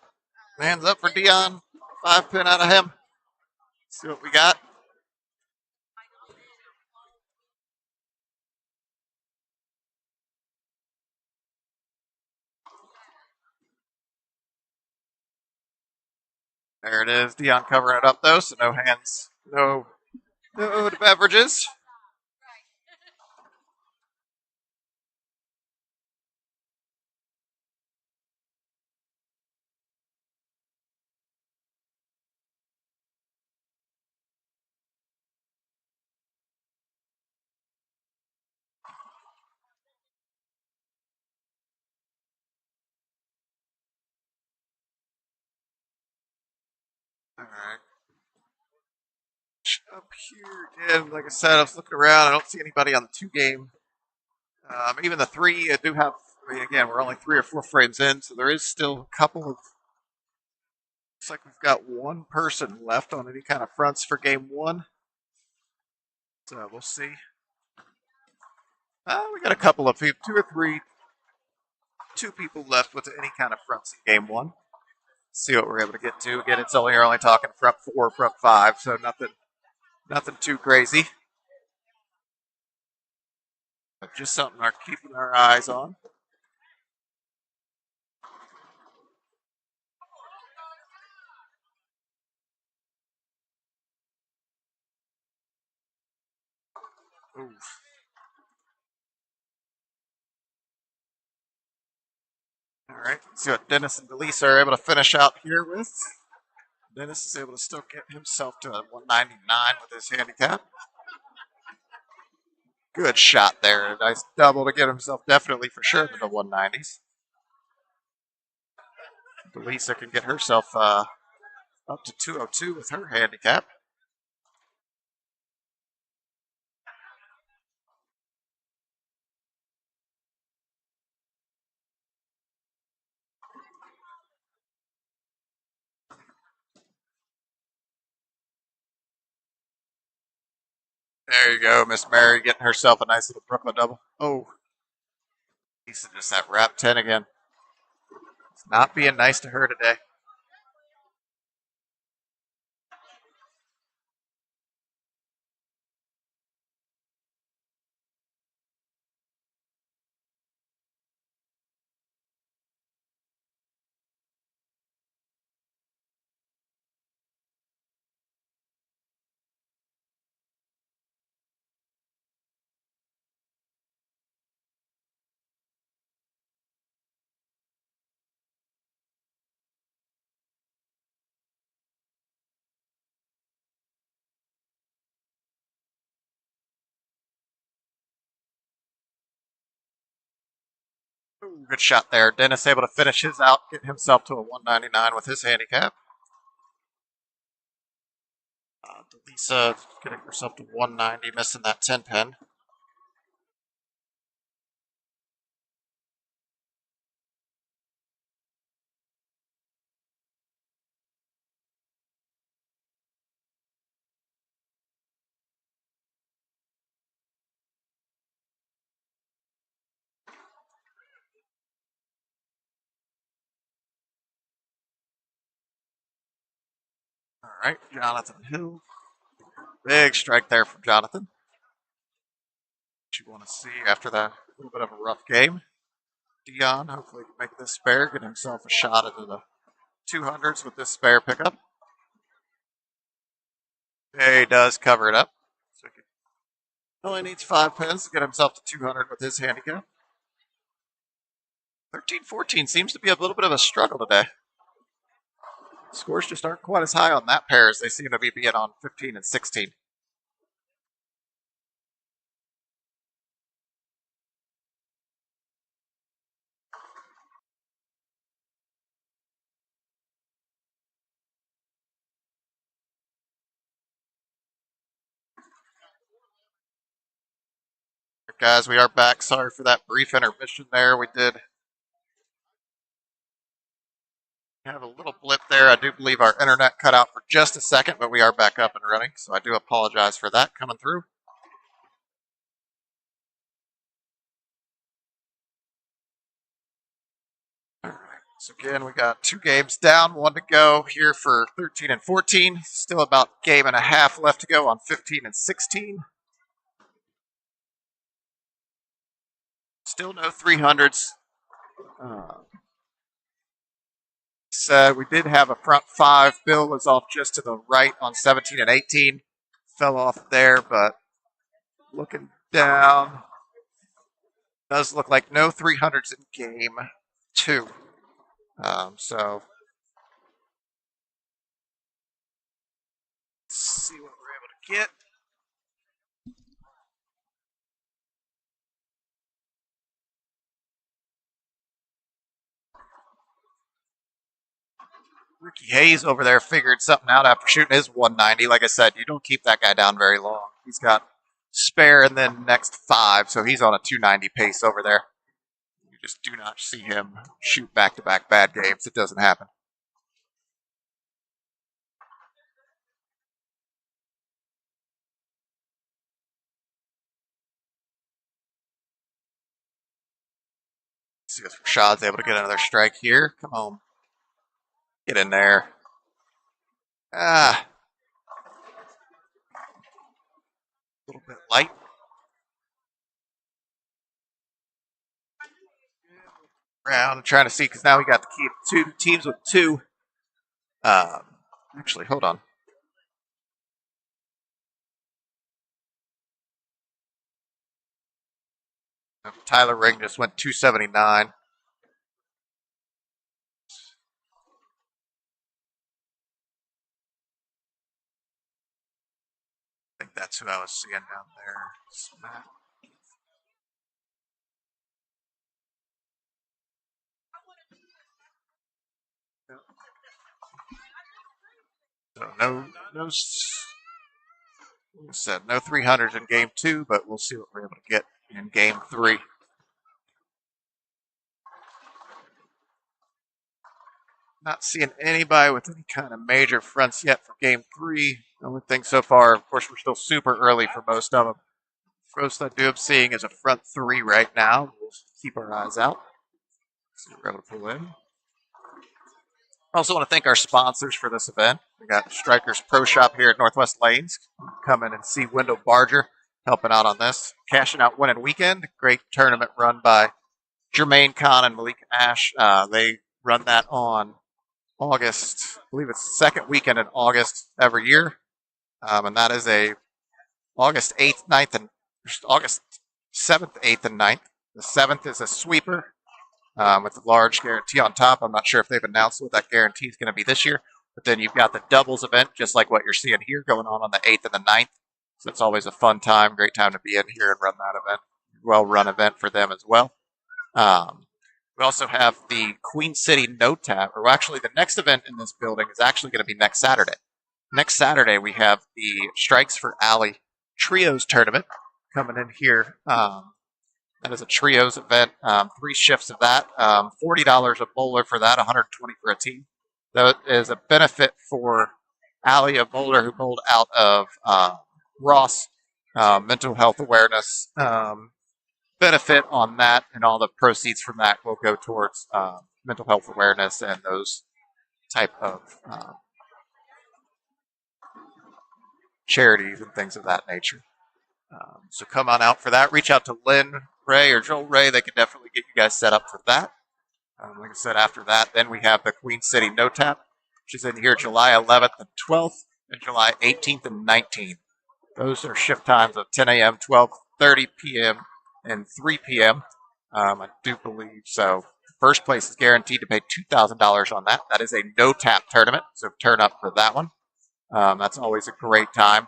Hands up for Dion. 5 pin out of him. Let's see what we got. There it is. Dion covering it up though, so no hands, no beverages. All right. Up here again, like I said, I was looking around. I don't see anybody on the 2 game. Even the 3, I do have. I mean, again, we're only 3 or 4 frames in, so there is still a couple of. Looks like we've got one person left on any kind of fronts for game 1. So we'll see. We got a couple of people, 2 or 3, 2 people left with any kind of fronts in game 1. See what we're able to get to. Again, it's only you're only talking front 4, front 5, so nothing too crazy. But just something we're keeping our eyes on. Oof. All right, let's see what Dennis and Delisa are able to finish out here with. Dennis is able to still get himself to 199 with his handicap. Good shot there. A nice double to get himself definitely for sure to the 190s. Delisa can get herself up to 202 with her handicap. There you go, Miss Mary getting herself a nice little Brooklyn double. Oh, Lisa just that wrap 10 again. It's not being nice to her today. Ooh, good shot there. Dennis able to finish his out, get himself to a 199 with his handicap. Lisa getting herself to 190, missing that 10 pin. right, Jonathan Hill. Big strike there from Jonathan. What you want to see after that little bit of a rough game. Dion hopefully can make this spare, get himself a shot into the 200s with this spare pickup. He does cover it up. So he only needs 5 pins to get himself to 200 with his handicap. 13-14 seems to be a little bit of a struggle today. Scores just aren't quite as high on that pair as they seem to be being on 15 and 16. Guys, we are back. Sorry for that brief intermission there. We did have a little blip there. I do believe our internet cut out for just a second, but we are back up and running, so I do apologize for that coming through. All right. So again, we got 2 games down, 1 to go here for 13 and 14. Still about a game and a half left to go on 15 and 16. Still no 300s. Said we did have a front 5. Bill was off just to the right on 17 and 18. Fell off there, but looking down, does look like no 300s in game 2. So let's see what we're able to get. Ricky Hayes over there figured something out after shooting his 190. Like I said, you don't keep that guy down very long. He's got spare and then next 5, so he's on a 290 pace over there. You just do not see him shoot back-to-back bad games. It doesn't happen. Let's see if Rashad's able to get another strike here. Come on. Get in there. A little bit light. Around and trying to see, because now we got to keep 2 teams with 2. Actually, hold on. Tyler Ring just went 279. I think that's who I was seeing down there. Smack. So like I said, no 300s in game 2, but we'll see what we're able to get in game 3. Not seeing anybody with any kind of major fronts yet for game 3. The only thing so far, of course, we're still super early for most of them. First I do am seeing is a front 3 right now. We'll keep our eyes out. See what we're able to pull in. I also want to thank our sponsors for this event. We got Strikers Pro Shop here at Northwest Lanes. Come in and see Wendell Barger helping out on this. Cashing Out Winning Weekend. Great tournament run by Jermaine Kahn and Malik Ash. They run that on August, I believe it's the second weekend in August every year. And that is a August 8th, 9th, and August 7th, 8th, and 9th. The 7th is a sweeper with a large guarantee on top. I'm not sure if they've announced what that guarantee is going to be this year. But then you've got the doubles event, just like what you're seeing here, going on the 8th and the 9th. So it's always a fun time, great time to be in here and run that event. Well-run event for them as well. We also have the Queen City No Tap, or actually the next event in this building is actually going to be next Saturday. Next Saturday, we have the Strikes for Alley Trios Tournament coming in here. That is a trios event, 3 shifts of that, $40 a bowler for that, $120 for a team. That is a benefit for Allie, a bowler who bowled out of Ross, mental health awareness benefit on that, and all the proceeds from that will go towards mental health awareness and those type of charities and things of that nature. So come on out for that. Reach out to Lynn Ray or Joel Ray. They can definitely get you guys set up for that. Like I said, after that, then we have the Queen City No Tap, which is in here July 11th and 12th, and July 18th and 19th. Those are shift times of 10 a.m., 12:30 p.m., and 3 p.m. I do believe so. First place is guaranteed to pay $2,000 on that. That is a no tap tournament, so turn up for that one. That's always a great time.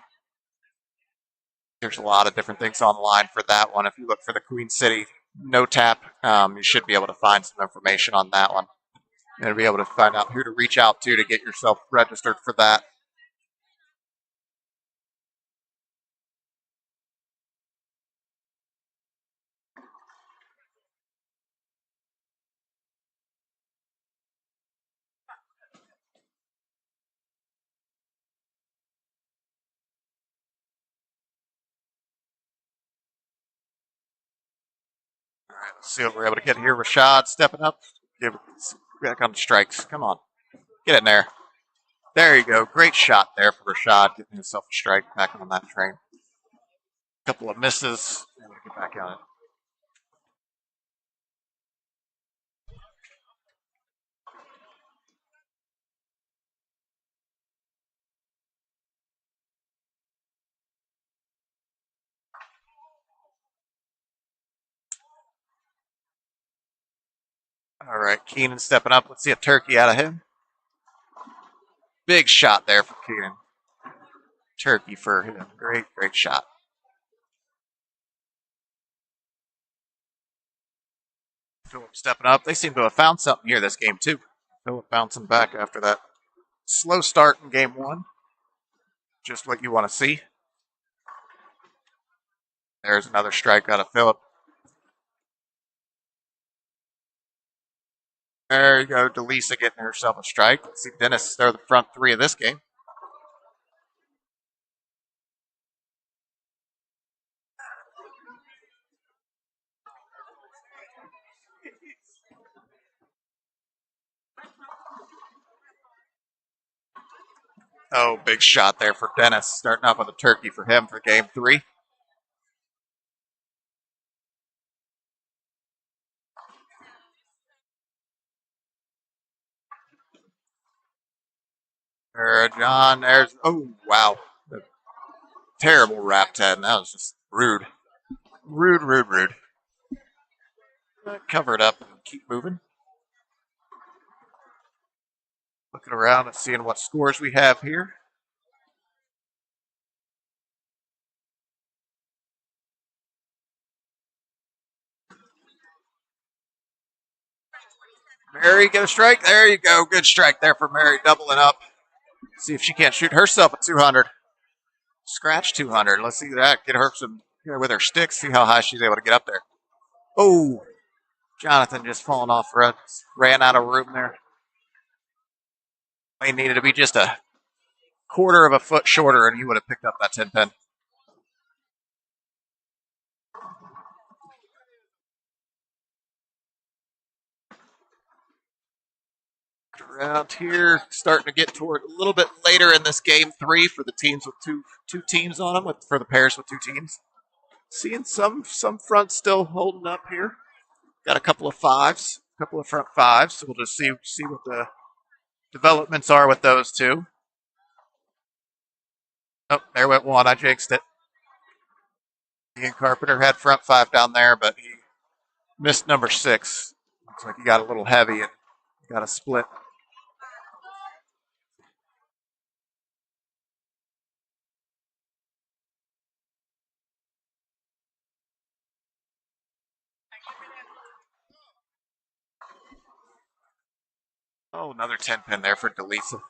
There's a lot of different things online for that one. If you look for the Queen City No Tap, you should be able to find some information on that one and be able to find out who to reach out to get yourself registered for that. All right, let's see what we're able to get here. Rashad stepping up. Get back on the strikes. Come on. Get in there. There you go. Great shot there for Rashad, getting himself a strike back on that train. A couple of misses. And we get back on it. All right, Keenan stepping up. Let's see a turkey out of him. Big shot there for Keenan. Turkey for him. Great, great shot. Philip stepping up. They seem to have found something here this game, too. Philip bouncing back after that slow start in game one. Just what you want to see. There's another strike out of Philip. There you go. Delisa getting herself a strike. Let's see Dennis start the front three of this game. Oh, big shot there for Dennis. Starting off with a turkey for him for game three. John, there's. Oh, wow. The terrible wrap 10. That was just rude. Rude, rude, rude. Cover it up and keep moving. Looking around and seeing what scores we have here. Mary, get a strike. There you go. Good strike there for Mary, doubling up. See if she can't shoot herself at 200. Scratch 200. Let's see that. Get her some with her sticks. See how high she's able to get up there. Oh, Jonathan just falling off. Ran out of room there. He needed to be just a quarter of a foot shorter, and he would have picked up that 10 pin. Around here, starting to get toward a little bit later in this game three for the teams with two teams on them, for the pairs with two teams. Seeing some fronts still holding up here. Got a couple of fives, a couple of front fives. So we'll just see what the developments are with those two. Oh, there went one. I jinxed it. Ian Carpenter had front five down there, but he missed number 6. Looks like he got a little heavy and got a split. Oh, another 10 pin there for Delisa.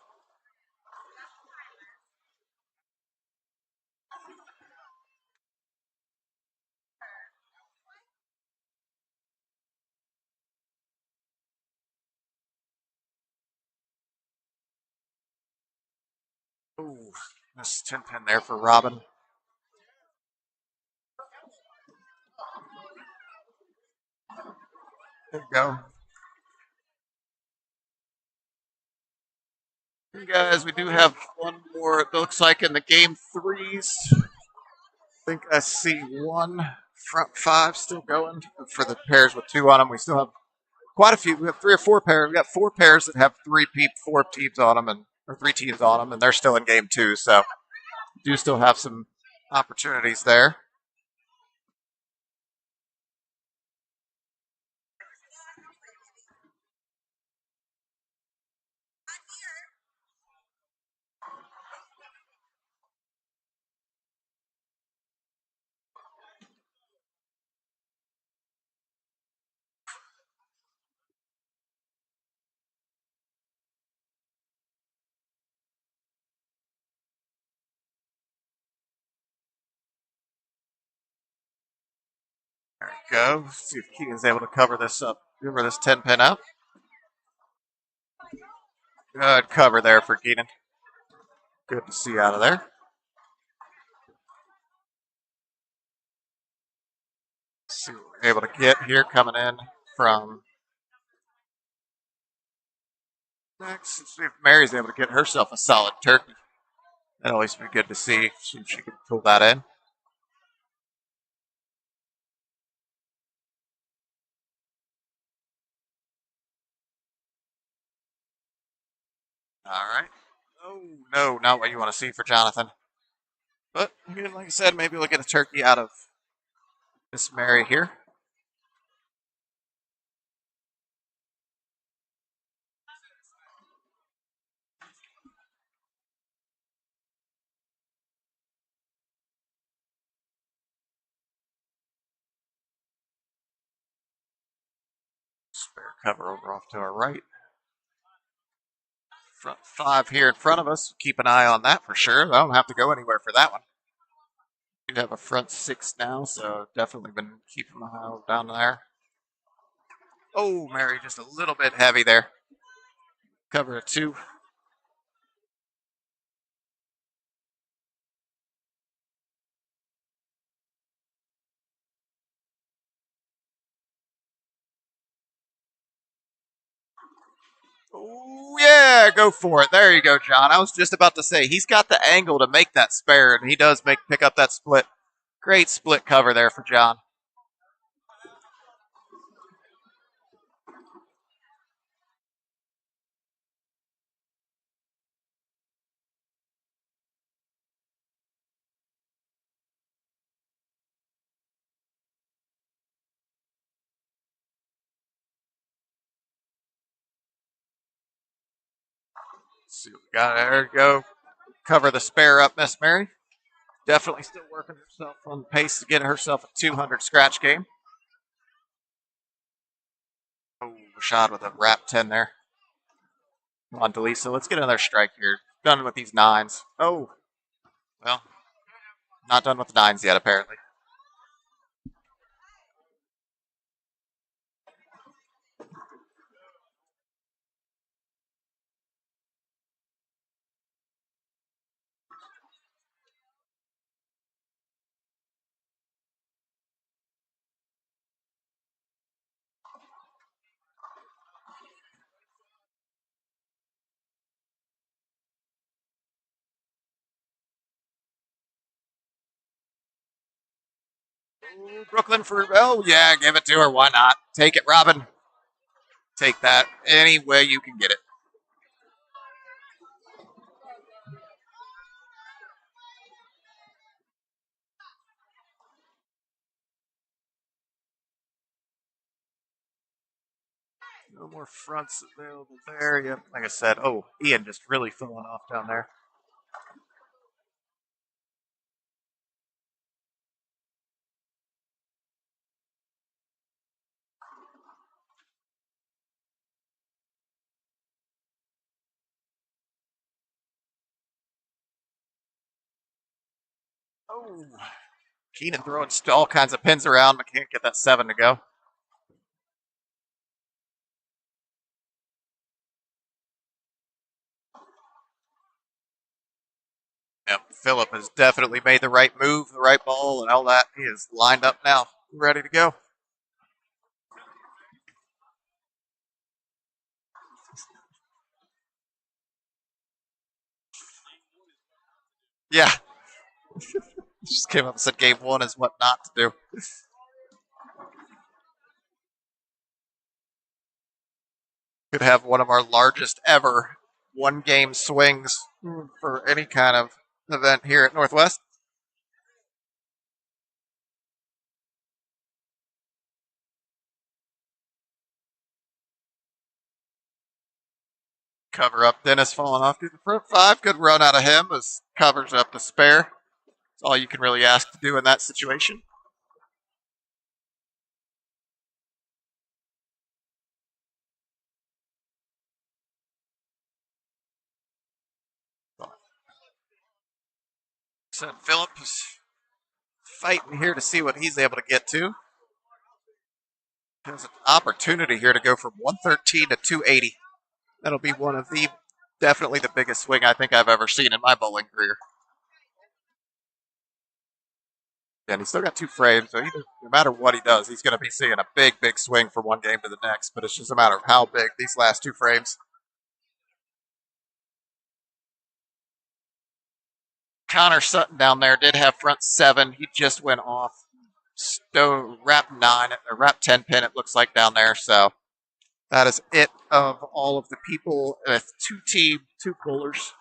Ooh, this 10 pin there for Robin. There you go. Hey guys, we do have one more. It looks like in the game threes. I think I see one front five still going for the pairs with two on them. We still have quite a few. We have three or four pairs. We got four pairs that have four teams on them, and or three teams on them, and they're still in game two. So do still have some opportunities there. There we go. See if Keegan's able to cover this up. Cover this 10 pin up. Good cover there for Keenan. Good to see out of there. See what we're able to get here coming in from next. Let's see if Mary's able to get herself a solid turkey. That'd always be good to see if she can pull that in. All right. Oh, no, not what you want to see for Jonathan. But, like I said, maybe we'll get a turkey out of Miss Mary here. Spare cover over off to our right. Front five here in front of us. Keep an eye on that for sure. I don't have to go anywhere for that one. We do have a front six now, so definitely been keeping my eye down there. Oh, Mary, just a little bit heavy there. Cover a two. Oh, yeah, go for it. There you go, John. I was just about to say, he's got the angle to make that spare, and he does pick up that split. Great split cover there for John. Let's see what we got. There you go. Cover the spare up, Miss Mary. Definitely still working herself on the pace to get herself a 200 scratch game. Oh, Rashad with a wrap 10 there. Come on, Delisa. Let's get another strike here. Done with these nines. Oh, well, not done with the nines yet, apparently. Ooh, Brooklyn for, oh, yeah, give it to her. Why not? Take it, Robin. Take that any way you can get it. No more fronts available there. Yep, like I said. Oh, Ian just really falling off down there. Oh, Keenan throwing all kinds of pins around, but can't get that seven to go. Yep, Philip has definitely made the right move, the right ball, and all that. He is lined up now, ready to go. Yeah, just came up and said game one is what not to do. Could have one of our largest ever one game swings for any kind of event here at Northwest. Cover up Dennis falling off to the front five. Good run out of him as covers up the spare. That's all you can really ask to do in that situation. So Philip is fighting here to see what he's able to get to. There's an opportunity here to go from 113 to 280. That'll be one of the definitely the biggest swing I think I've ever seen in my bowling career. And he's still got two frames, so no matter what he does, he's going to be seeing a big, big swing from one game to the next. But it's just a matter of how big these last two frames. Connor Sutton down there did have front seven. He just went off. Wrap 9 or wrap 10 pin, it looks like down there. So that is it of all of the people with two bowlers,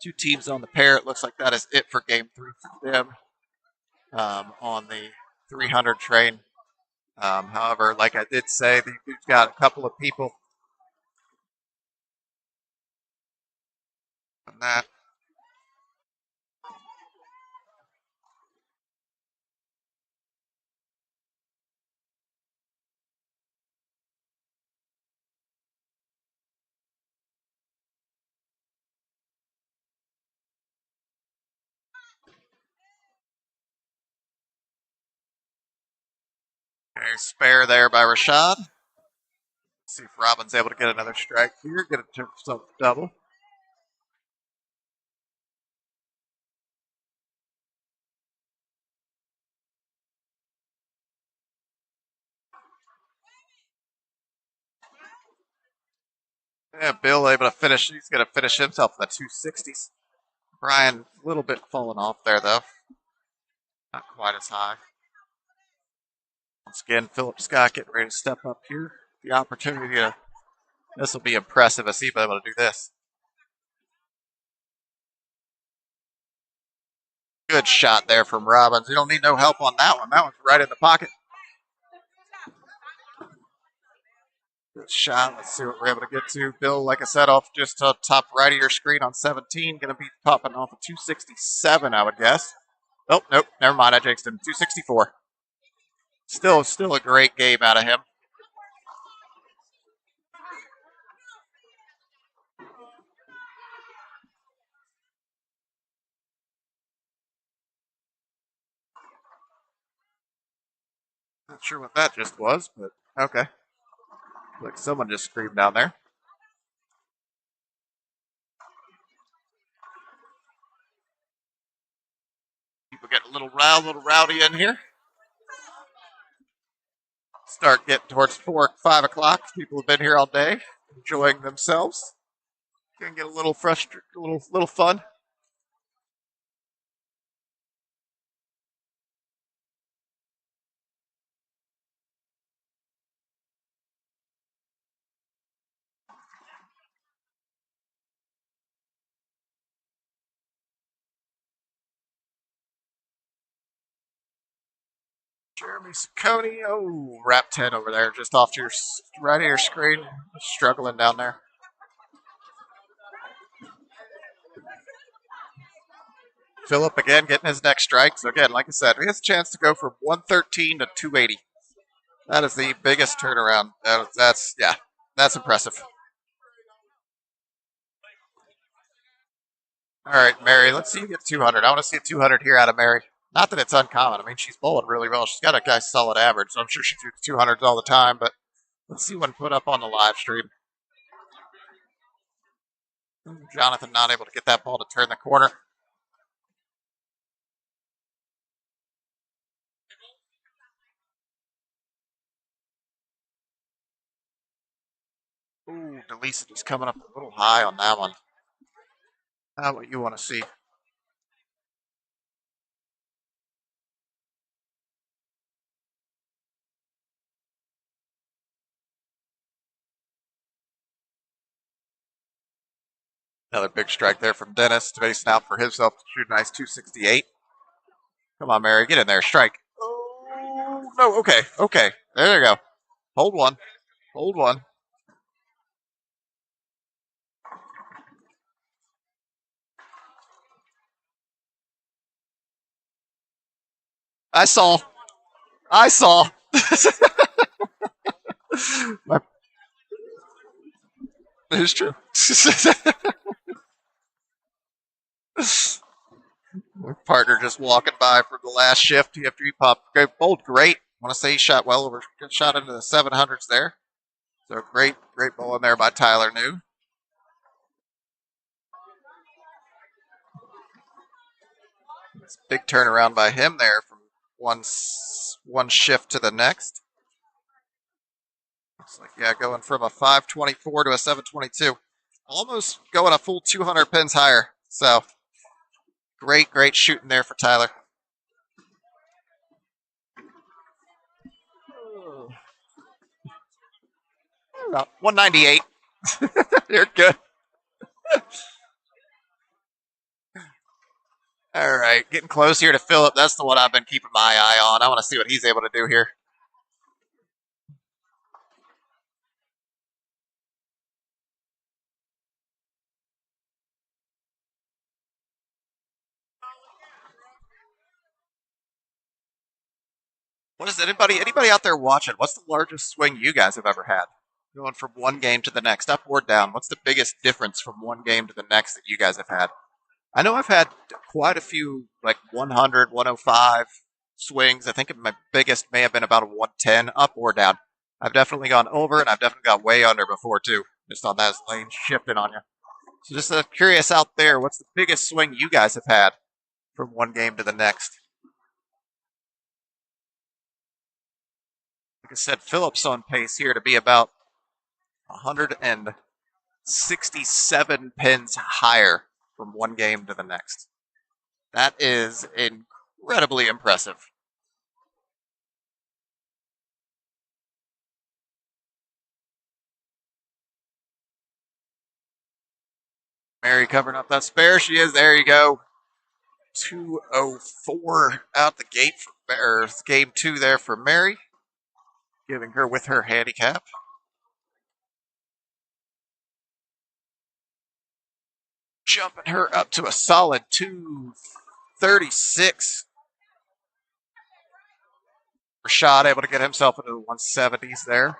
two teams on the pair. It looks like that is it for game 3 for them on the 300 train. However, like I did say, we've got a couple of people on that. A spare there by Rashad. See if Robin's able to get another strike here, get it to himself double. Yeah, Bill able to finish. He's going to finish himself in the 260s. Brian, a little bit falling off there, though. Not quite as high. Once again, Philip Scott getting ready to step up here. The opportunity to. This will be impressive as he's able to do this. Good shot there from Robbins. You don't need no help on that one. That one's right in the pocket. Good shot. Let's see what we're able to get to. Bill, like I said, off just top right of your screen on 17. Going to be popping off of 267, I would guess. Oh, nope. Never mind. I jinxed him. 264. Still a great game out of him. Not sure what that just was, but okay. Like someone just screamed down there. People get a little rowdy in here. Start getting towards 5 o'clock. People have been here all day, enjoying themselves. Gonna get a little frustrated, a little fun. Jeremy Saccone, oh, wrap 10 over there, just off to your right of your screen. Struggling down there. Philip again getting his next strike. So again, like I said, he has a chance to go from 113 to 280. That is the biggest turnaround. That's impressive. All right, Mary, let's see you get 200. I want to see a 200 here out of Mary. Not that it's uncommon. I mean, she's bowling really well. She's got a guy's solid average, so I'm sure she shoots 200s all the time. But let's see one put up on the live stream. Jonathan not able to get that ball to turn the corner. Ooh, DeLisa just coming up a little high on that one. Not what you want to see. Another big strike there from Dennis, spacing out for himself to shoot a nice 268. Come on, Mary, get in there, strike. Oh, no, okay, okay. There you go. Hold one, hold one. I saw. I saw. It is true. My partner just walking by from the last shift after he popped. Great, bowled great. I want to say he shot well over, shot into the 700s there. So great, great bowl in there by Tyler New. Big turnaround by him there from one shift to the next. Looks like, yeah, going from a 524 to a 722. Almost going a full 200 pins higher. So great, great shooting there for Tyler. About 198. You're good. All right, getting close here to Phillip. That's the one I've been keeping my eye on. I want to see what he's able to do here. What is it? Anybody out there watching? What's the largest swing you guys have ever had? Going from one game to the next, up or down? What's the biggest difference from one game to the next that you guys have had? I know I've had quite a few, like 100, 105 swings. I think my biggest may have been about a 110, up or down. I've definitely gone over and I've definitely got way under before too, just on that lane shifting on you. So just curious out there, what's the biggest swing you guys have had from one game to the next? Like I said, Phillip's on pace here to be about 167 pins higher from one game to the next. That is incredibly impressive. Mary covering up that spare. She is. There you go. 204 out the gate for game two there for Mary. Giving her with her handicap. Jumping her up to a solid 236. Rashad able to get himself into the 170s there.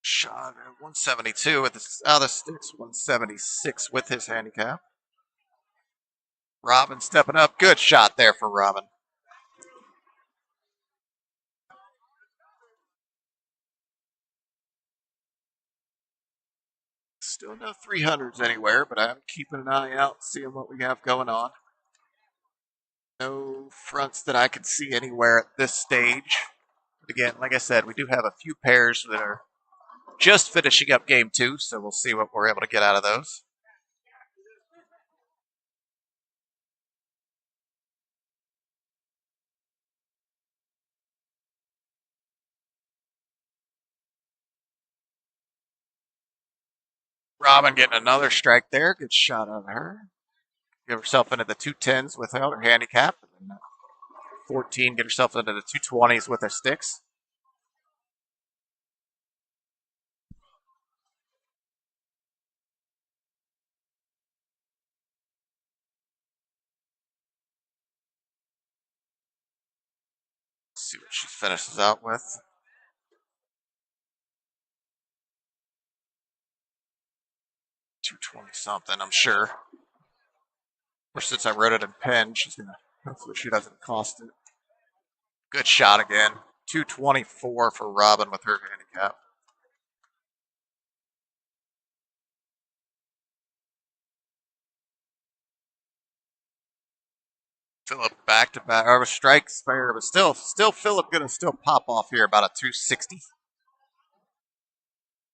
Shot at 172 with the out of the sticks, 176 with his handicap. Robin stepping up. Good shot there for Robin. Still no 300s anywhere, but I'm keeping an eye out, seeing what we have going on. No fronts that I can see anywhere at this stage. But again, like I said, we do have a few pairs that are just finishing up game two, so we'll see what we're able to get out of those. Robin getting another strike there. Good shot on her. Get herself into the 210s without her handicap. And 14, get herself into the 220s with her sticks. Let's see what she finishes out with. 220 something, I'm sure. Or since I wrote it in pen, she's gonna hopefully she doesn't cost it. Good shot again. 224 for Robin with her handicap. Phillip back to back, or a strike spare, but still Phillip gonna still pop off here about a 260.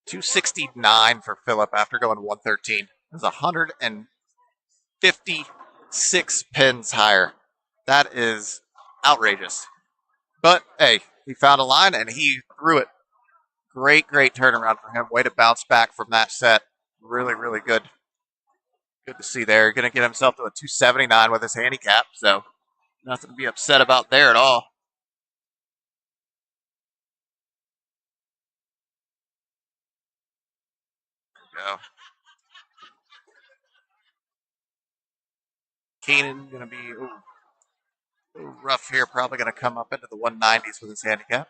269 for Phillip after going 113. It's 156 pins higher. That is outrageous. But hey, he found a line and he threw it. Great turnaround for him. Way to bounce back from that set. Really good. Good to see there. Going to get himself to a 279 with his handicap, so nothing to be upset about there at all. Go. Keenan going to be a little rough here. Probably going to come up into the 190s with his handicap.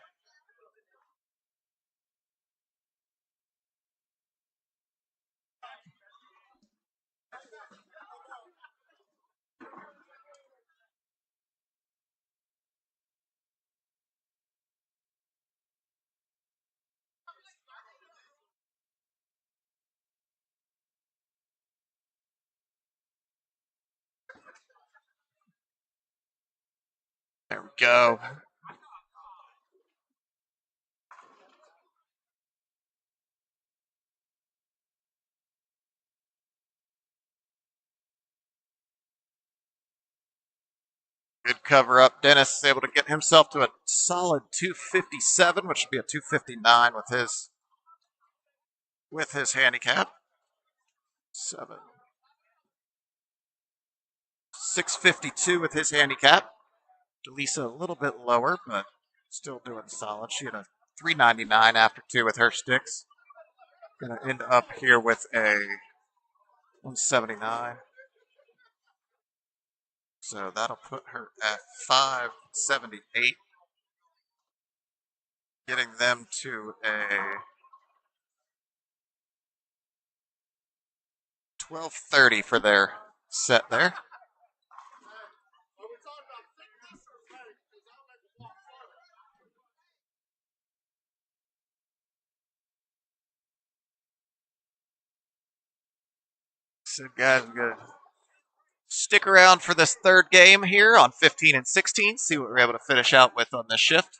There we go. Good cover up. Dennis is able to get himself to a solid 257, which would be a 259 with his handicap. 652 with his handicap. Delisa a little bit lower, but still doing solid. She had a 399 after two with her sticks. Gonna end up here with a 179. So that'll put her at 578. Getting them to a 1230 for their set there. So guys, we're gonna stick around for this third game here on 15 and 16. See what we're able to finish out with on this shift.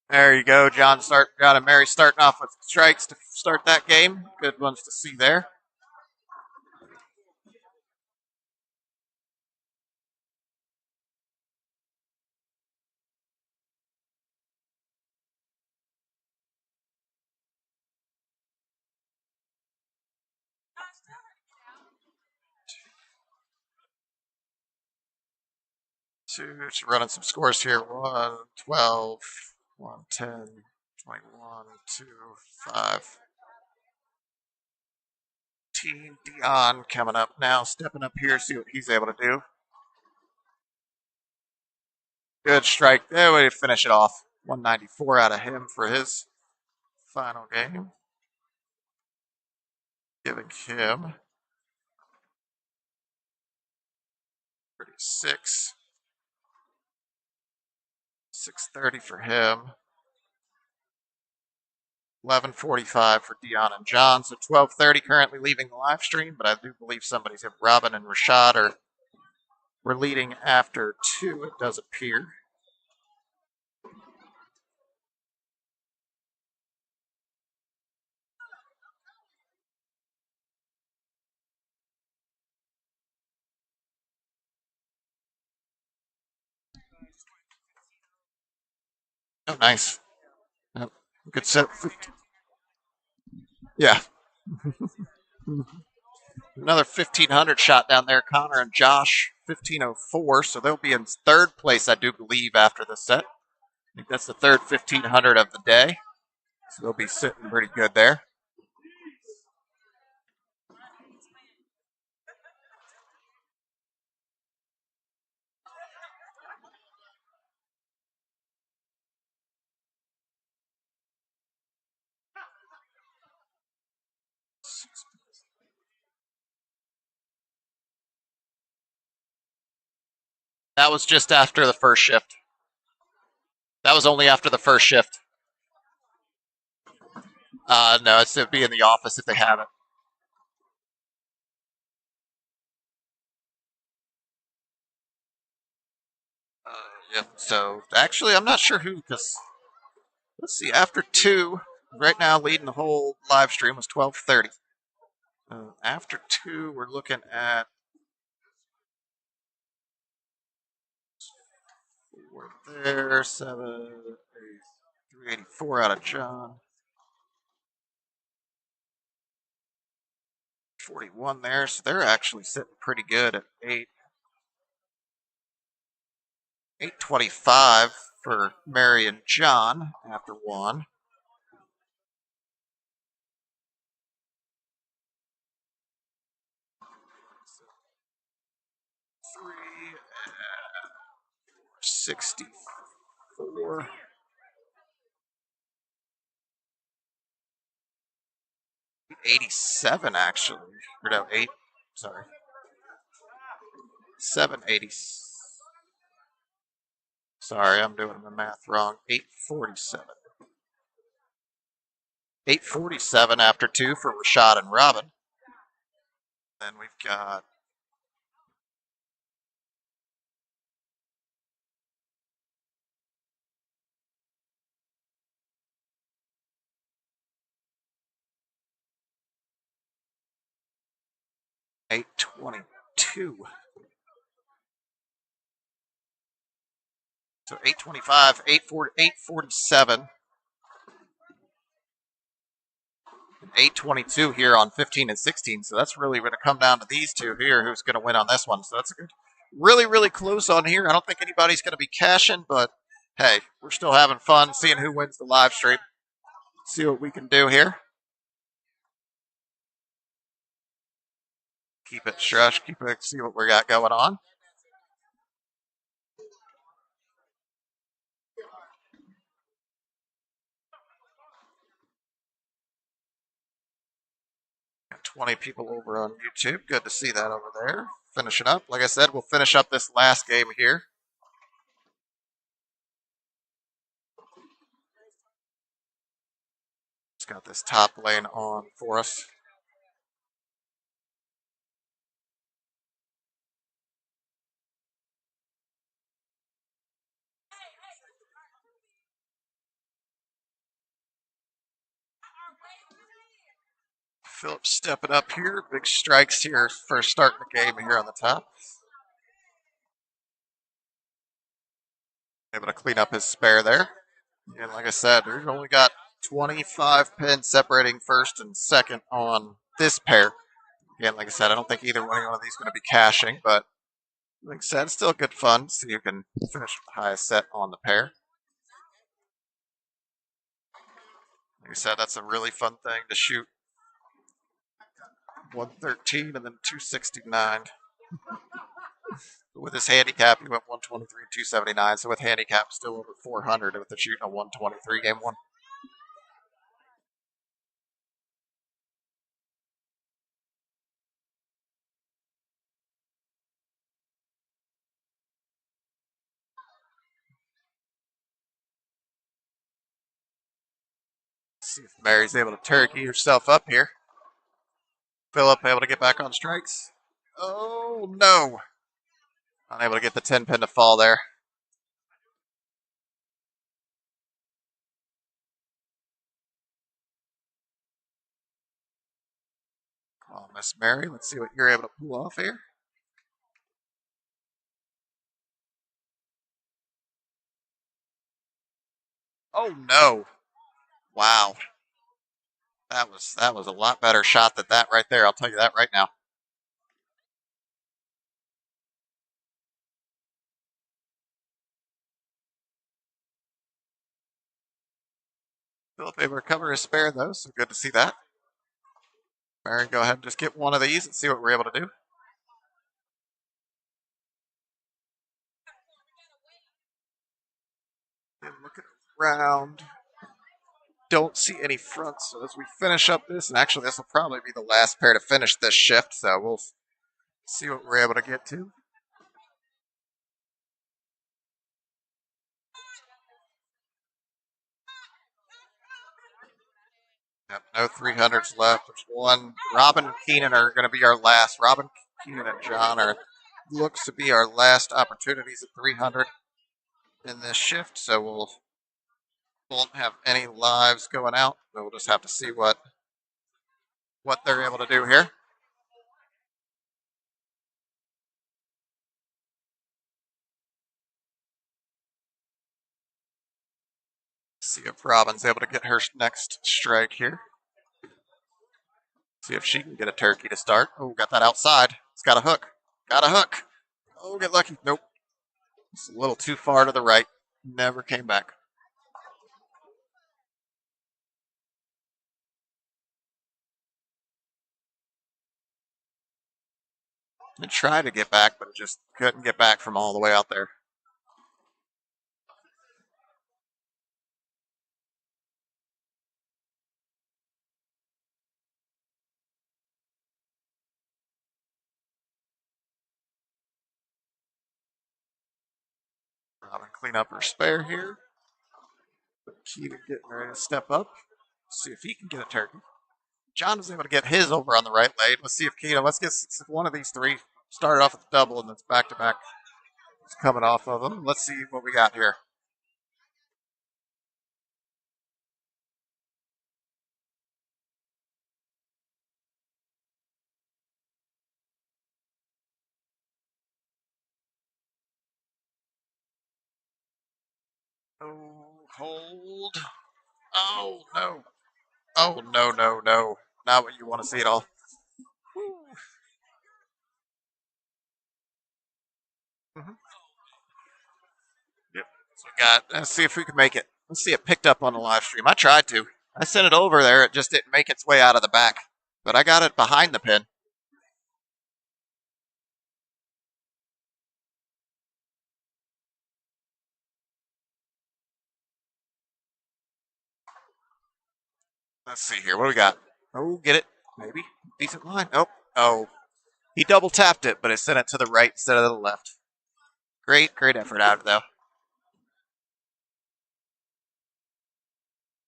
There you go, John and Mary starting off with strikes to start that game. Good ones to see there. Just running some scores here. 112, 110, 21, 2, 5. Team Dion coming up now, stepping up here, see what he's able to do. Good strike there. Way to finish it off. 194 out of him for his final game. Giving him 36. 630 for him. 11:45 for Dion and John. So 12:30 currently leaving the live stream, but I do believe somebody's hit Robin and Rashad were leading after two. It does appear. Oh, nice. Yep. Good set. Yeah. Another 1500 shot down there. Connor and Josh, 1504. So they'll be in third place, I do believe, after the set. I think that's the third 1500 of the day. So they'll be sitting pretty good there. That was just after the first shift. That was only after the first shift. No, it'd be in the office if they have it. Yep. So actually, I'm not sure who, because let's see. After 2, right now leading the whole live stream was 12:30. After 2, we're looking at 4 there, 7, 384 out of John, 41 there. So they're actually sitting pretty good at 825 for Mary and John after 1. 3, 64. 87 actually. Or no, 8. Sorry. 780. Sorry, I'm doing the math wrong. 847. 847 after 2 for Rashad and Robin. Then we've got $822. So 825, 847, and 822 here on 15 and 16. So that's really going to come down to these two here who's going to win on this one. So that's a good, really, really close on here. I don't think anybody's going to be cashing, but hey, we're still having fun seeing who wins the live stream. See what we can do here. Keep it shush. Keep it. See what we got going on. Got 20 people over on YouTube. Good to see that over there. Finishing up. Like I said, we'll finish up this last game here. Just got this top lane on for us. Philip stepping up here. Big strikes here for starting the game here on the top. Able to clean up his spare there. And like I said, we've only got 25 pins separating first and second on this pair. Again, like I said, I don't think either one of these is going to be cashing, but like I said, it's still good fun. So you can finish with the highest set on the pair. Like I said, that's a really fun thing to shoot. 113 and then 269. With his handicap, he went 123 and 279. So with handicap, still over 400 with the shooting a 123 game 1. See if Mary's able to turkey herself up here. Philip able to get back on strikes. Oh, no. Unable to get the 10 pin to fall there. Come on, Miss Mary. Let's see what you're able to pull off here. Oh, no. Wow. That was a lot better shot than that right there. I'll tell you that right now. Philip able to cover his spare though, so good to see that. Mary, go ahead and just get one of these and see what we're able to do. And looking around. Don't see any fronts, so as we finish up this, and actually this will probably be the last pair to finish this shift, so we'll see what we're able to get to. Yep, no 300s left. There's one. Robin and Keenan are going to be our last. Robin, Keenan, and John are looks to be our last opportunities at 300. in this shift, so won't have any lives going out. We'll just have to see what they're able to do here. See if Robin's able to get her next strike here. See if she can get a turkey to start. Oh, got that outside. It's got a hook. Got a hook. Oh, get lucky. Nope. It's a little too far to the right. Never came back. I tried to get back, but it just couldn't get back from all the way out there. Robin clean up her spare here. Keita getting ready to step up. See if he can get a turkey. John was able to get his over on the right lane. Let's see if Keita, let's get one of these three started off with the double and then it's back to back. It's coming off of them. Let's see what we got here. Oh, hold. Oh, no. Oh, no, no, no. Not what you want to see at all. Mm-hmm. Yep. So we got, let's see if we can make it. Let's see it picked up on the live stream. I tried to. I sent it over there. It just didn't make its way out of the back. But I got it behind the pin. Let's see here. What do we got? Oh, get it. Maybe. Decent line. Nope. Oh. He double tapped it, but it sent it to the right instead of the left. Great, great effort out of though.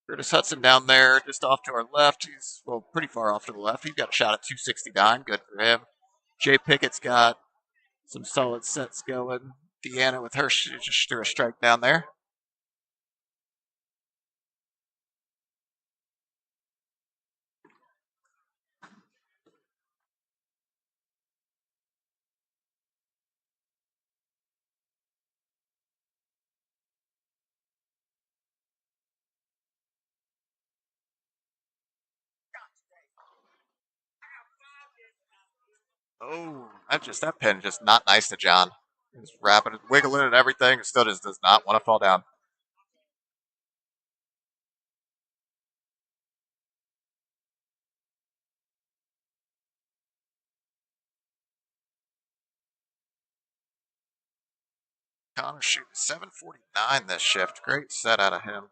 Curtis Hudson down there, just off to our left. He's, well, pretty far off to the left. He's got a shot at 269. Good for him. Jay Pickett's got some solid sets going. Deanna with her, she just threw a strike down there. Oh, that pin just not nice to John. He's wrapping it, wiggling and everything. It still just does not want to fall down. Connor shooting 749 this shift. Great set out of him.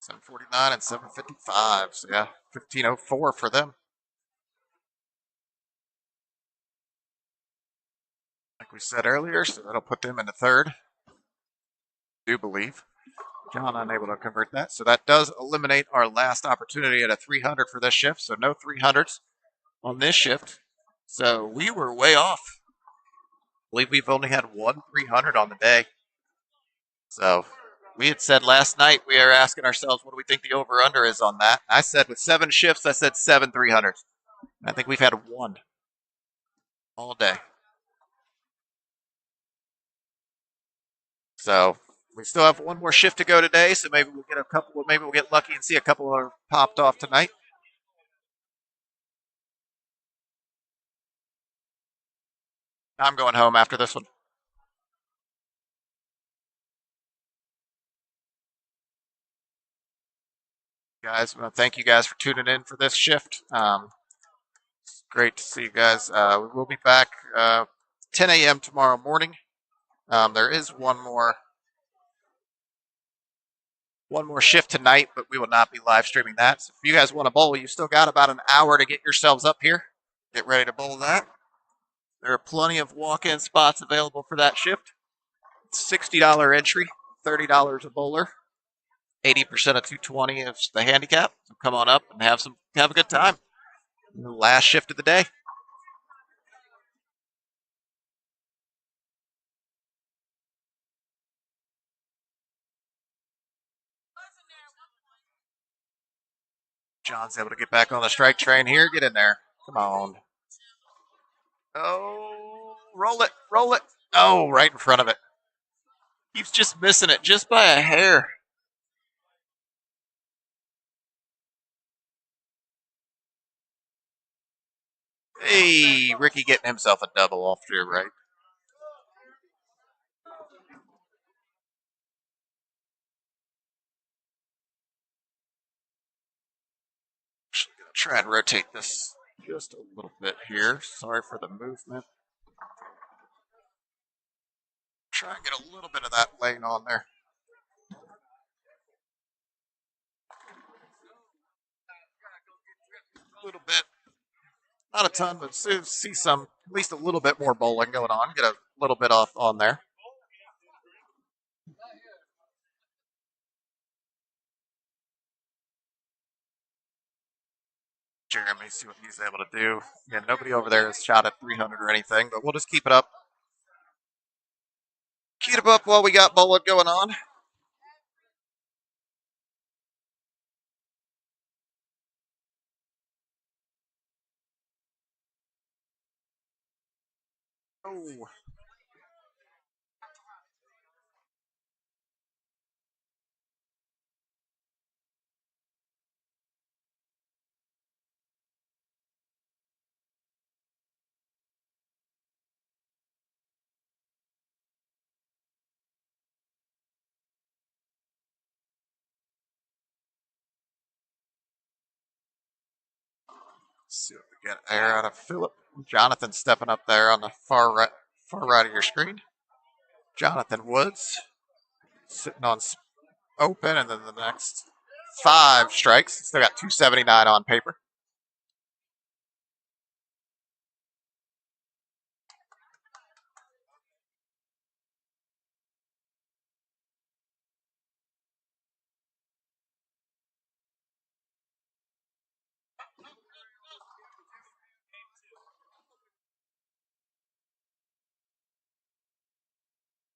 $749 and $755. So yeah, $15.04 for them. Like we said earlier, so that'll put them into third. I do believe. John unable to convert that. So that does eliminate our last opportunity at a 300 for this shift. So no 300s on this shift. So we were way off. I believe we've only had one 300 on the day. So we had said last night, we are asking ourselves, what do we think the over-under is on that? I said with 7 shifts, I said 7 300s. I think we've had one all day. So we still have one more shift to go today, so maybe we'll get a couple. Maybe we'll get lucky and see a couple are popped off tonight. I'm going home after this one. Guys, well, thank you guys for tuning in for this shift. It's great to see you guys. We will be back 10 a.m. tomorrow morning. There is one more shift tonight, but we will not be live streaming that. So if you guys want to bowl, you still got about an hour to get yourselves up here. Get ready to bowl that. There are plenty of walk-in spots available for that shift. It's $60 entry, $30 a bowler, 80% of 220 is the handicap. So come on up and have a good time. The last shift of the day. John's able to get back on the strike train here. Get in there. Come on. Oh, roll it, roll it. Oh, right in front of it. Keeps just missing it just by a hair. Hey, Ricky getting himself a double off to your right. Gonna try and rotate this just a little bit here. Sorry for the movement. Try and get a little bit of that lane on there. A little bit. Not a ton, but see some, at least a little bit more bowling going on. Get a little bit off on there. Jeremy, see what he's able to do. Yeah, nobody over there has shot at 300 or anything, but we'll just keep it up. Keep it up while we got bowling going on. Oh. Let's see what we get there out of Philip. Jonathan stepping up there on the far right of your screen. Jonathan Woods sitting on open, and then the next 5 strikes. Still got 279 on paper.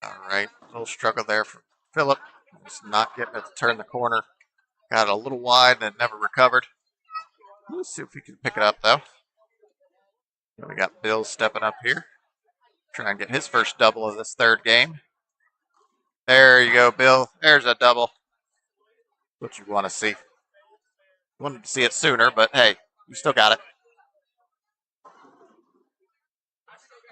All right, a little struggle there for Philip. Just not getting it to turn the corner. Got it a little wide and it never recovered. Let's see if we can pick it up though. We got Bill stepping up here. Try and get his first double of this third game. There you go, Bill. There's a double. What you want to see. Wanted to see it sooner, but hey, you still got it.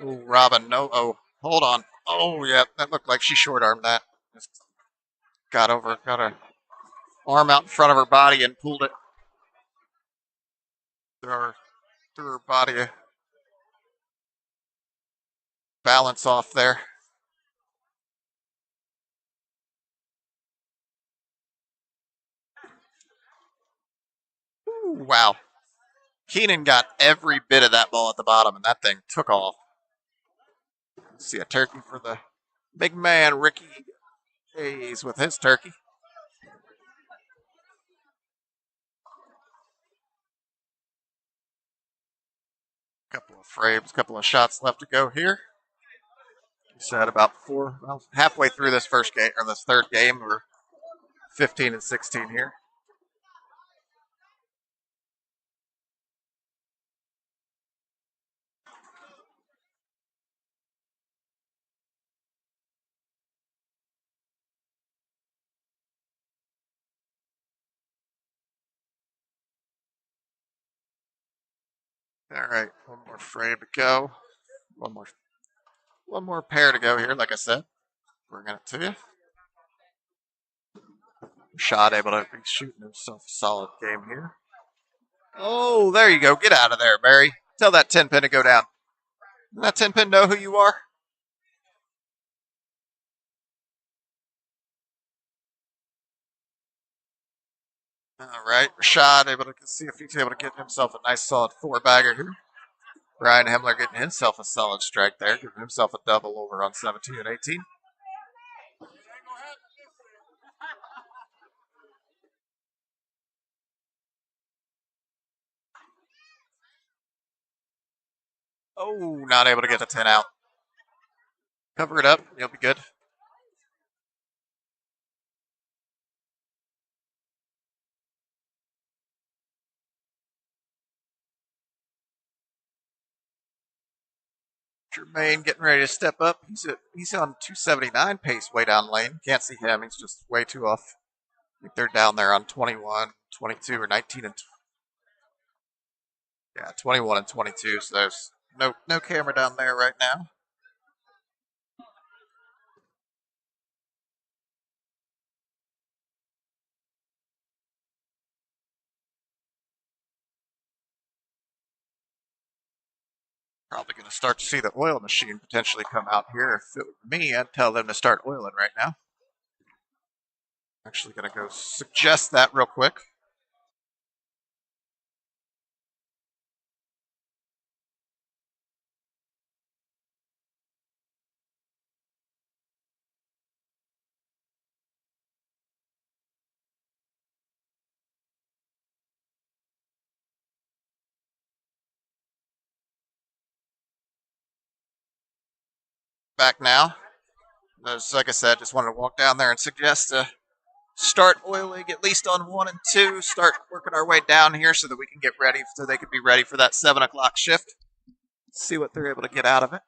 Ooh, Robin, no. Oh, hold on. Oh, yeah, that looked like she short armed that. Just got her arm out in front of her body and pulled it through her body. Balance off there. Ooh, wow. Keenan got every bit of that ball at the bottom, and that thing took off. Let's see a turkey for the big man, Ricky Hayes, with his turkey. Couple of frames, couple of shots left to go here. Said about halfway through this first game or this third game. We're 15 and 16 here. All right, one more frame to go. One more pair to go here. Like I said, bringing it to you. Shot able to be shooting himself a solid game here. Oh, there you go. Get out of there, Barry. Tell that 10 pin to go down. Doesn't that 10 pin know who you are? All right, Rashad able to see if he's able to get himself a nice solid 4-bagger here. Ryan Hemmler getting himself a solid strike there, giving himself a double over on 17 and 18. Oh, not able to get the 10 out. Cover it up. You'll be good. Jermaine getting ready to step up. He's on 279 pace way down lane. Can't see him. He's just way too off. I think they're down there on 21, 22, or 19 and yeah, 21 and 22. So there's no camera down there right now. Probably going to start to see the oil machine potentially come out here. If it were me, I'd tell them to start oiling right now. Actually, going to go suggest that real quick. Back now. As like I said, just wanted to walk down there and suggest start oiling at least on 1 and 2. Start working our way down here so that we can get ready, so they can be ready for that 7 o'clock shift. See what they're able to get out of it.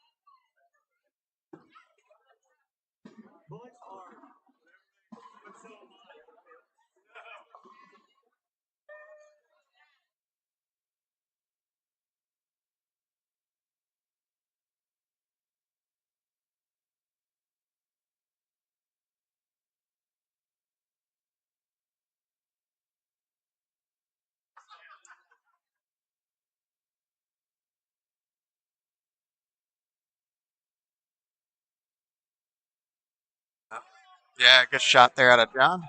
Yeah, good shot there out of John.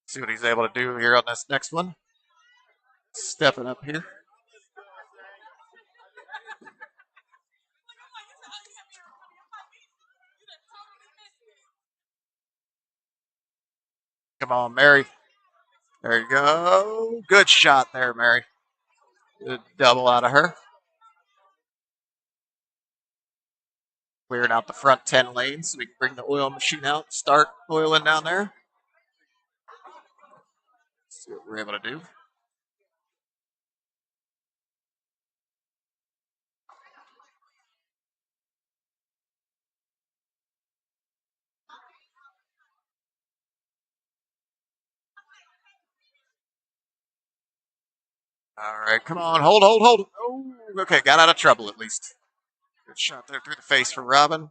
See what he's able to do here on this next one. Stepping up here. Come on, Mary. There you go. Good shot there, Mary. Good double out of her. Clearing out the front 10 lanes so we can bring the oil machine out, start oiling down there. See what we're able to do. All right, come on, hold. Oh, okay, got out of trouble at least. Good shot there through the face for Robin.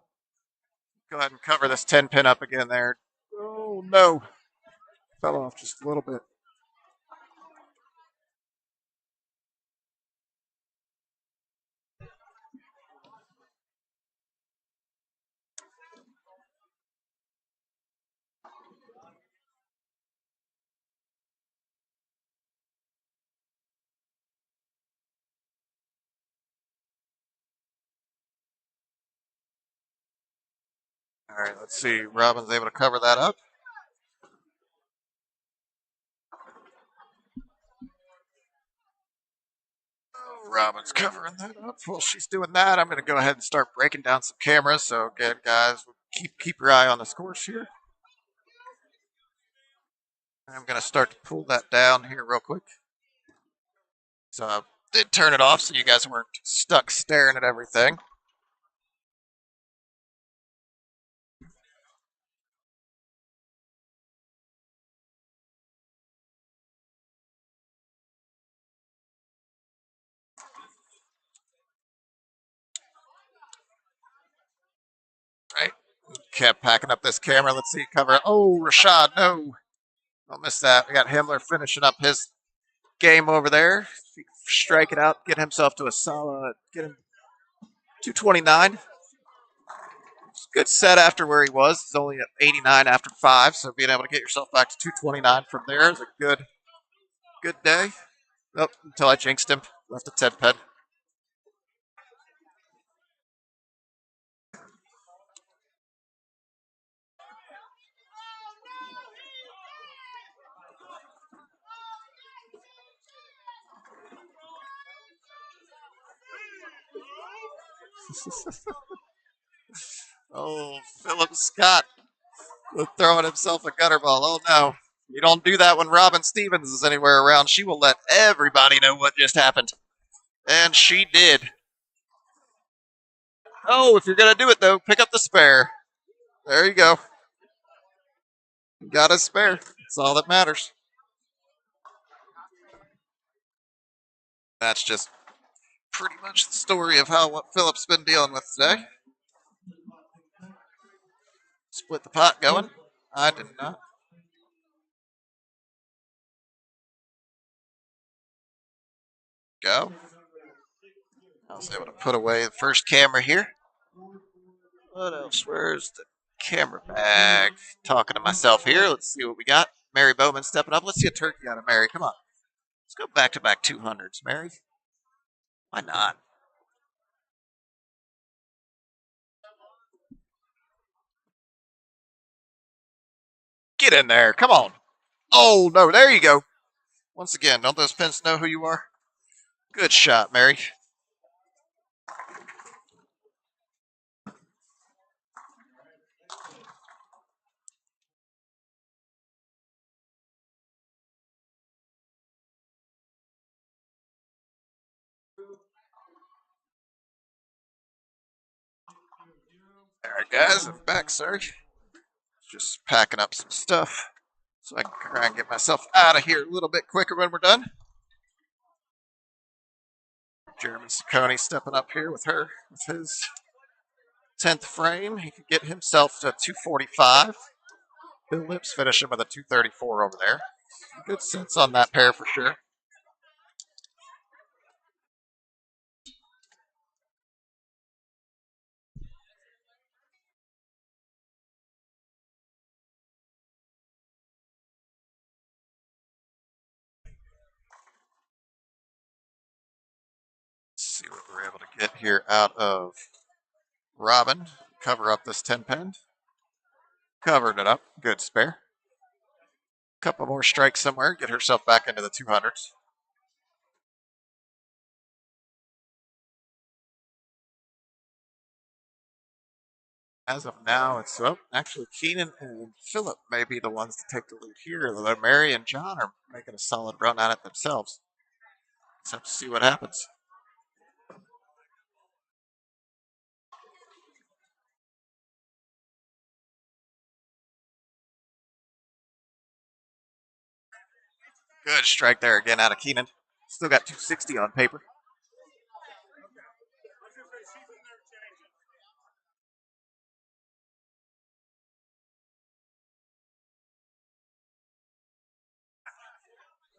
Go ahead and cover this 10 pin up again there. Oh, no. Fell off just a little bit. All right, let's see. Robin's able to cover that up. Robin's covering that up. While she's doing that, I'm going to go ahead and start breaking down some cameras. So again, guys, keep your eye on the scores here. I'm going to start to pull that down here real quick. So I did turn it off so you guys weren't stuck staring at everything. Right. Kept packing up this camera. Let's see. Cover. Oh, Rashad. No. Don't miss that. We got Himmler finishing up his game over there. Strike it out. Get himself to a solid. Get him 229. Good set after where he was. It's only at 89 after 5. So being able to get yourself back to 229 from there is a good day. Nope. Until I jinxed him. Left a 10 pen. Oh, Philip Scott throwing himself a gutter ball. Oh no. You don't do that when Robin Stevens is anywhere around. She will let everybody know what just happened. And she did. Oh, if you're going to do it, though, pick up the spare. There you go. You got a spare. That's all that matters. That's just pretty much the story of how what Philip's been dealing with today. Split the pot going. I did not. Go. I was able to put away the first camera here. What else? Where's the camera bag? Talking to myself here. Let's see what we got. Mary Bowman stepping up. Let's see a turkey out of Mary. Come on. Let's go back to back 200s, Mary. Why not? Get in there. Come on. Oh, no. There you go. Once again, don't those pins know who you are? Good shot, Mary. All right, guys. I'm back, sir. Just packing up some stuff so I can try and get myself out of here a little bit quicker when we're done. Jeremy Saccone stepping up here with his 10th frame. He could get himself to 245. Bill Lips finishing with a 234 over there. Good sense on that pair for sure. Let's see what we're able to get here out of Robin. Cover up this 10 pin. Covered it up. Good spare. Couple more strikes somewhere. Get herself back into the 200s. As of now, it's actually Keenan and Philip may be the ones to take the lead here, though Mary and John are making a solid run at it themselves. Let's have to see what happens. Good strike there again out of Keenan. Still got 260 on paper.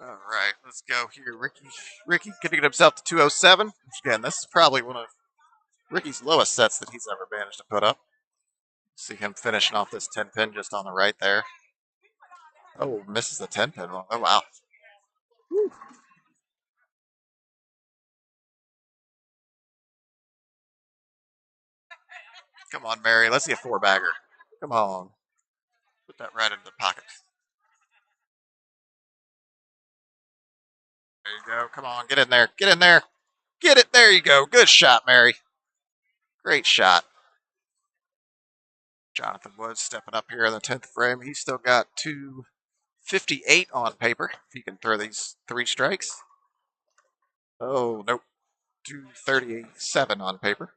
All right, let's go here. Ricky can get himself to 207. Again, this is probably one of Ricky's lowest sets that he's ever managed to put up. See him finishing off this 10 pin just on the right there. Oh, misses the 10 pin. Oh, wow. Whew. Come on, Mary. Let's see a four bagger. Come on. Put that right into the pocket. There you go. Come on. Get in there. Get in there. Get it. There you go. Good shot, Mary. Great shot. Jonathan Woods stepping up here in the 10th frame. He's still got 258 on paper. If he can throw these three strikes. Oh, nope. 237 on paper.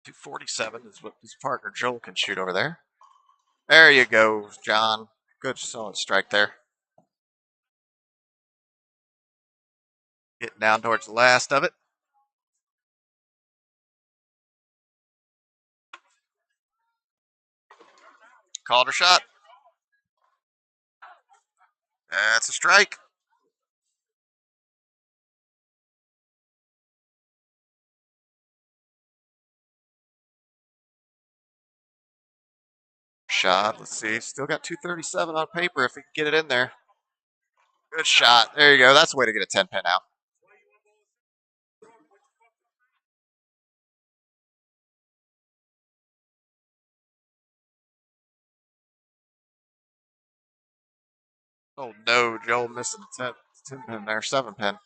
247 is what his partner Joel can shoot over there. There you go, John. Good solid strike there. Getting down towards the last of it. Called her shot. That's a strike. Shot. Let's see. Still got 237 on paper if he can get it in there. Good shot. There you go. That's the way to get a 10 pin out. Oh no, Joel missing the 10 pin there. 7 pin.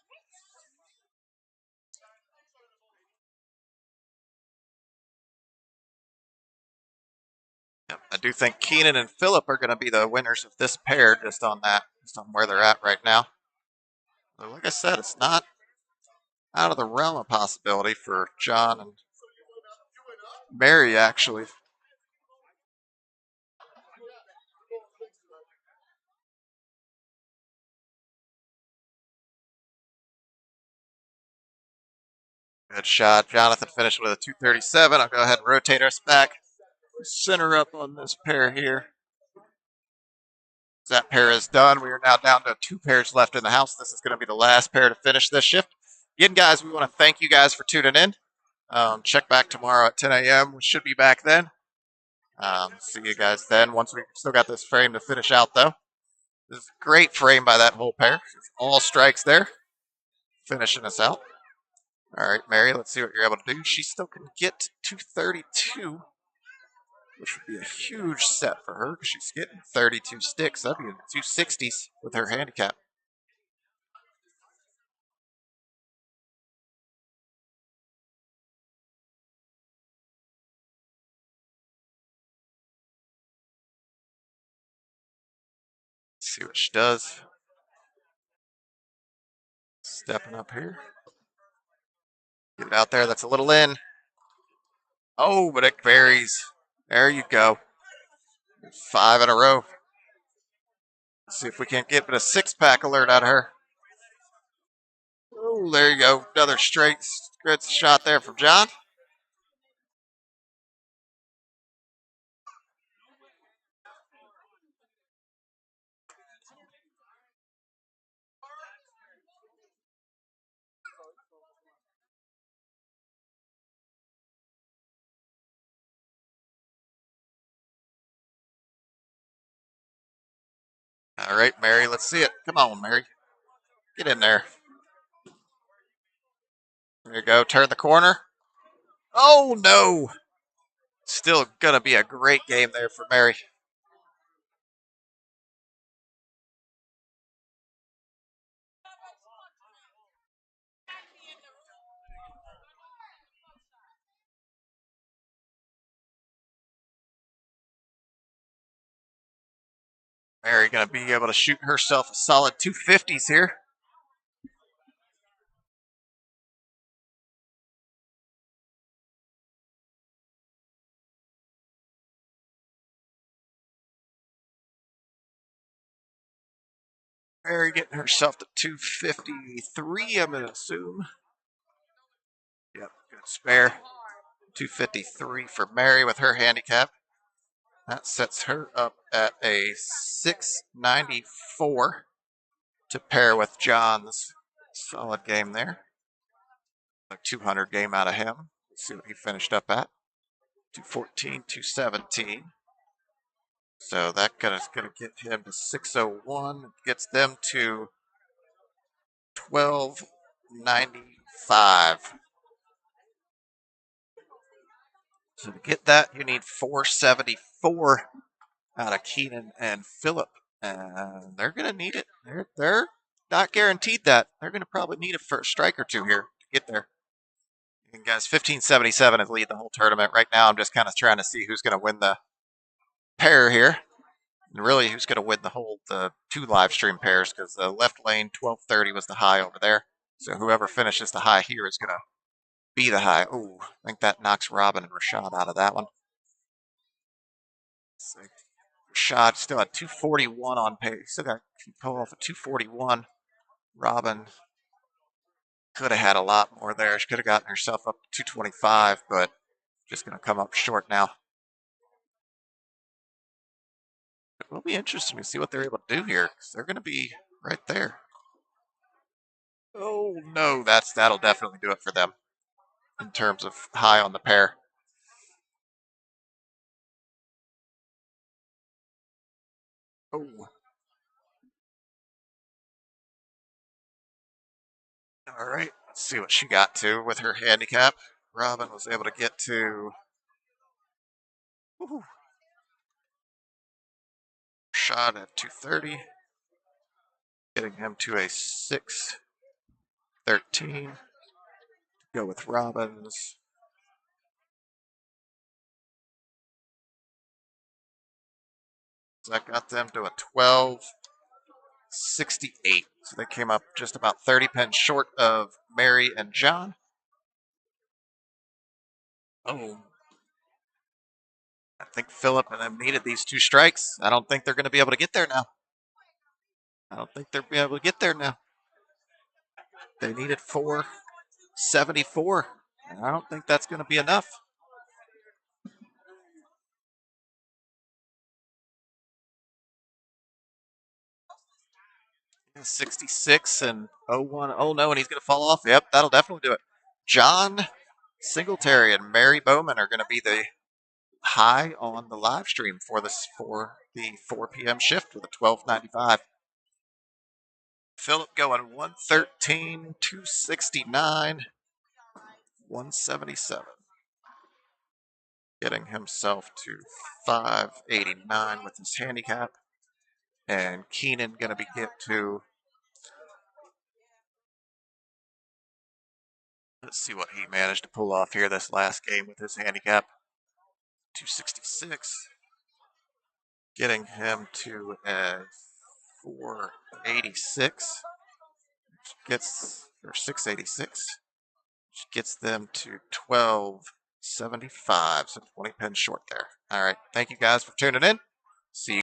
I do think Keenan and Phillip are going to be the winners of this pair, just on where they're at right now. But like I said, it's not out of the realm of possibility for John and Mary, actually. Good shot. Jonathan finished with a 237. I'll go ahead and rotate us back. Center up on this pair here. That pair is done. We are now down to 2 pairs left in the house. This is going to be the last pair to finish this shift. Again, guys, we want to thank you guys for tuning in. Check back tomorrow at 10 a.m. We should be back then. See you guys then. Once we still got this frame to finish out, though. This is a great frame by that whole pair. All strikes there. Finishing us out. All right, Mary, let's see what you're able to do. She still can get to 232, which would be a huge set for her because she's getting 32 sticks. That'd be in the 260s with her handicap. Let's see what she does. Stepping up here. Get it out there. That's a little in. Oh, but it varies. There you go. 5 in a row. Let's see if we can't get a 6-pack alert out of her. Oh, there you go. Another straight good shot there from John. All right, Mary, let's see it. Come on, Mary. Get in there. There you go. Turn the corner. Oh, no. Still going to be a great game there for Mary. Mary going to be able to shoot herself a solid 250s here. Mary getting herself to 253, I'm going to assume. Yep, good spare. 253 for Mary with her handicap. That sets her up at a 694 to pair with John's solid game there. A 200 game out of him. Let's see what he finished up at. 214, 217. So that is going to get him to 601. It gets them to 1295. So to get that, you need 474 out of Keenan and Phillip. And they're going to need it. They're not guaranteed that. They're going to probably need it for a strike or two here to get there. And guys, 1577 is lead the whole tournament. Right now, I'm just kind of trying to see who's going to win the pair here. And really, who's going to win the 2 live stream pairs, because the left lane 1230 was the high over there. So whoever finishes the high here is going to be the high. Ooh, I think that knocks Robin and Rashad out of that one. So Rashad still at 241 on pace. Still got to pull off a 241. Robin could have had a lot more there. She could have gotten herself up to 225, but just going to come up short now. It will be interesting to see what they're able to do here, because they're going to be right there. Oh no, that'll definitely do it for them in terms of high on the pair. Oh. All right, let's see what she got to with her handicap. Robin was able to get to shot at 230, getting him to a 613. Go with Robin's That got them to a 1268. So they came up just about 30 pence short of Mary and John. Oh, I think Philip and them needed these 2 strikes. I don't think they're going to be able to get there now. I don't think they'll be able to get there now. They needed 474. And I don't think that's going to be enough. 66 and 01. Oh no, and he's going to fall off. Yep, that'll definitely do it. John Singletary and Mary Bowman are going to be the high on the live stream for the 4 p.m. shift with a 1295. Philip going 113, 269, 177. Getting himself to 589 with his handicap. And Keenan going to be get to, let's see what he managed to pull off here this last game with his handicap. 266. Getting him to a 486. Or 686. Which gets them to 1275. So 20 pence short there. All right. Thank you guys for tuning in. See you.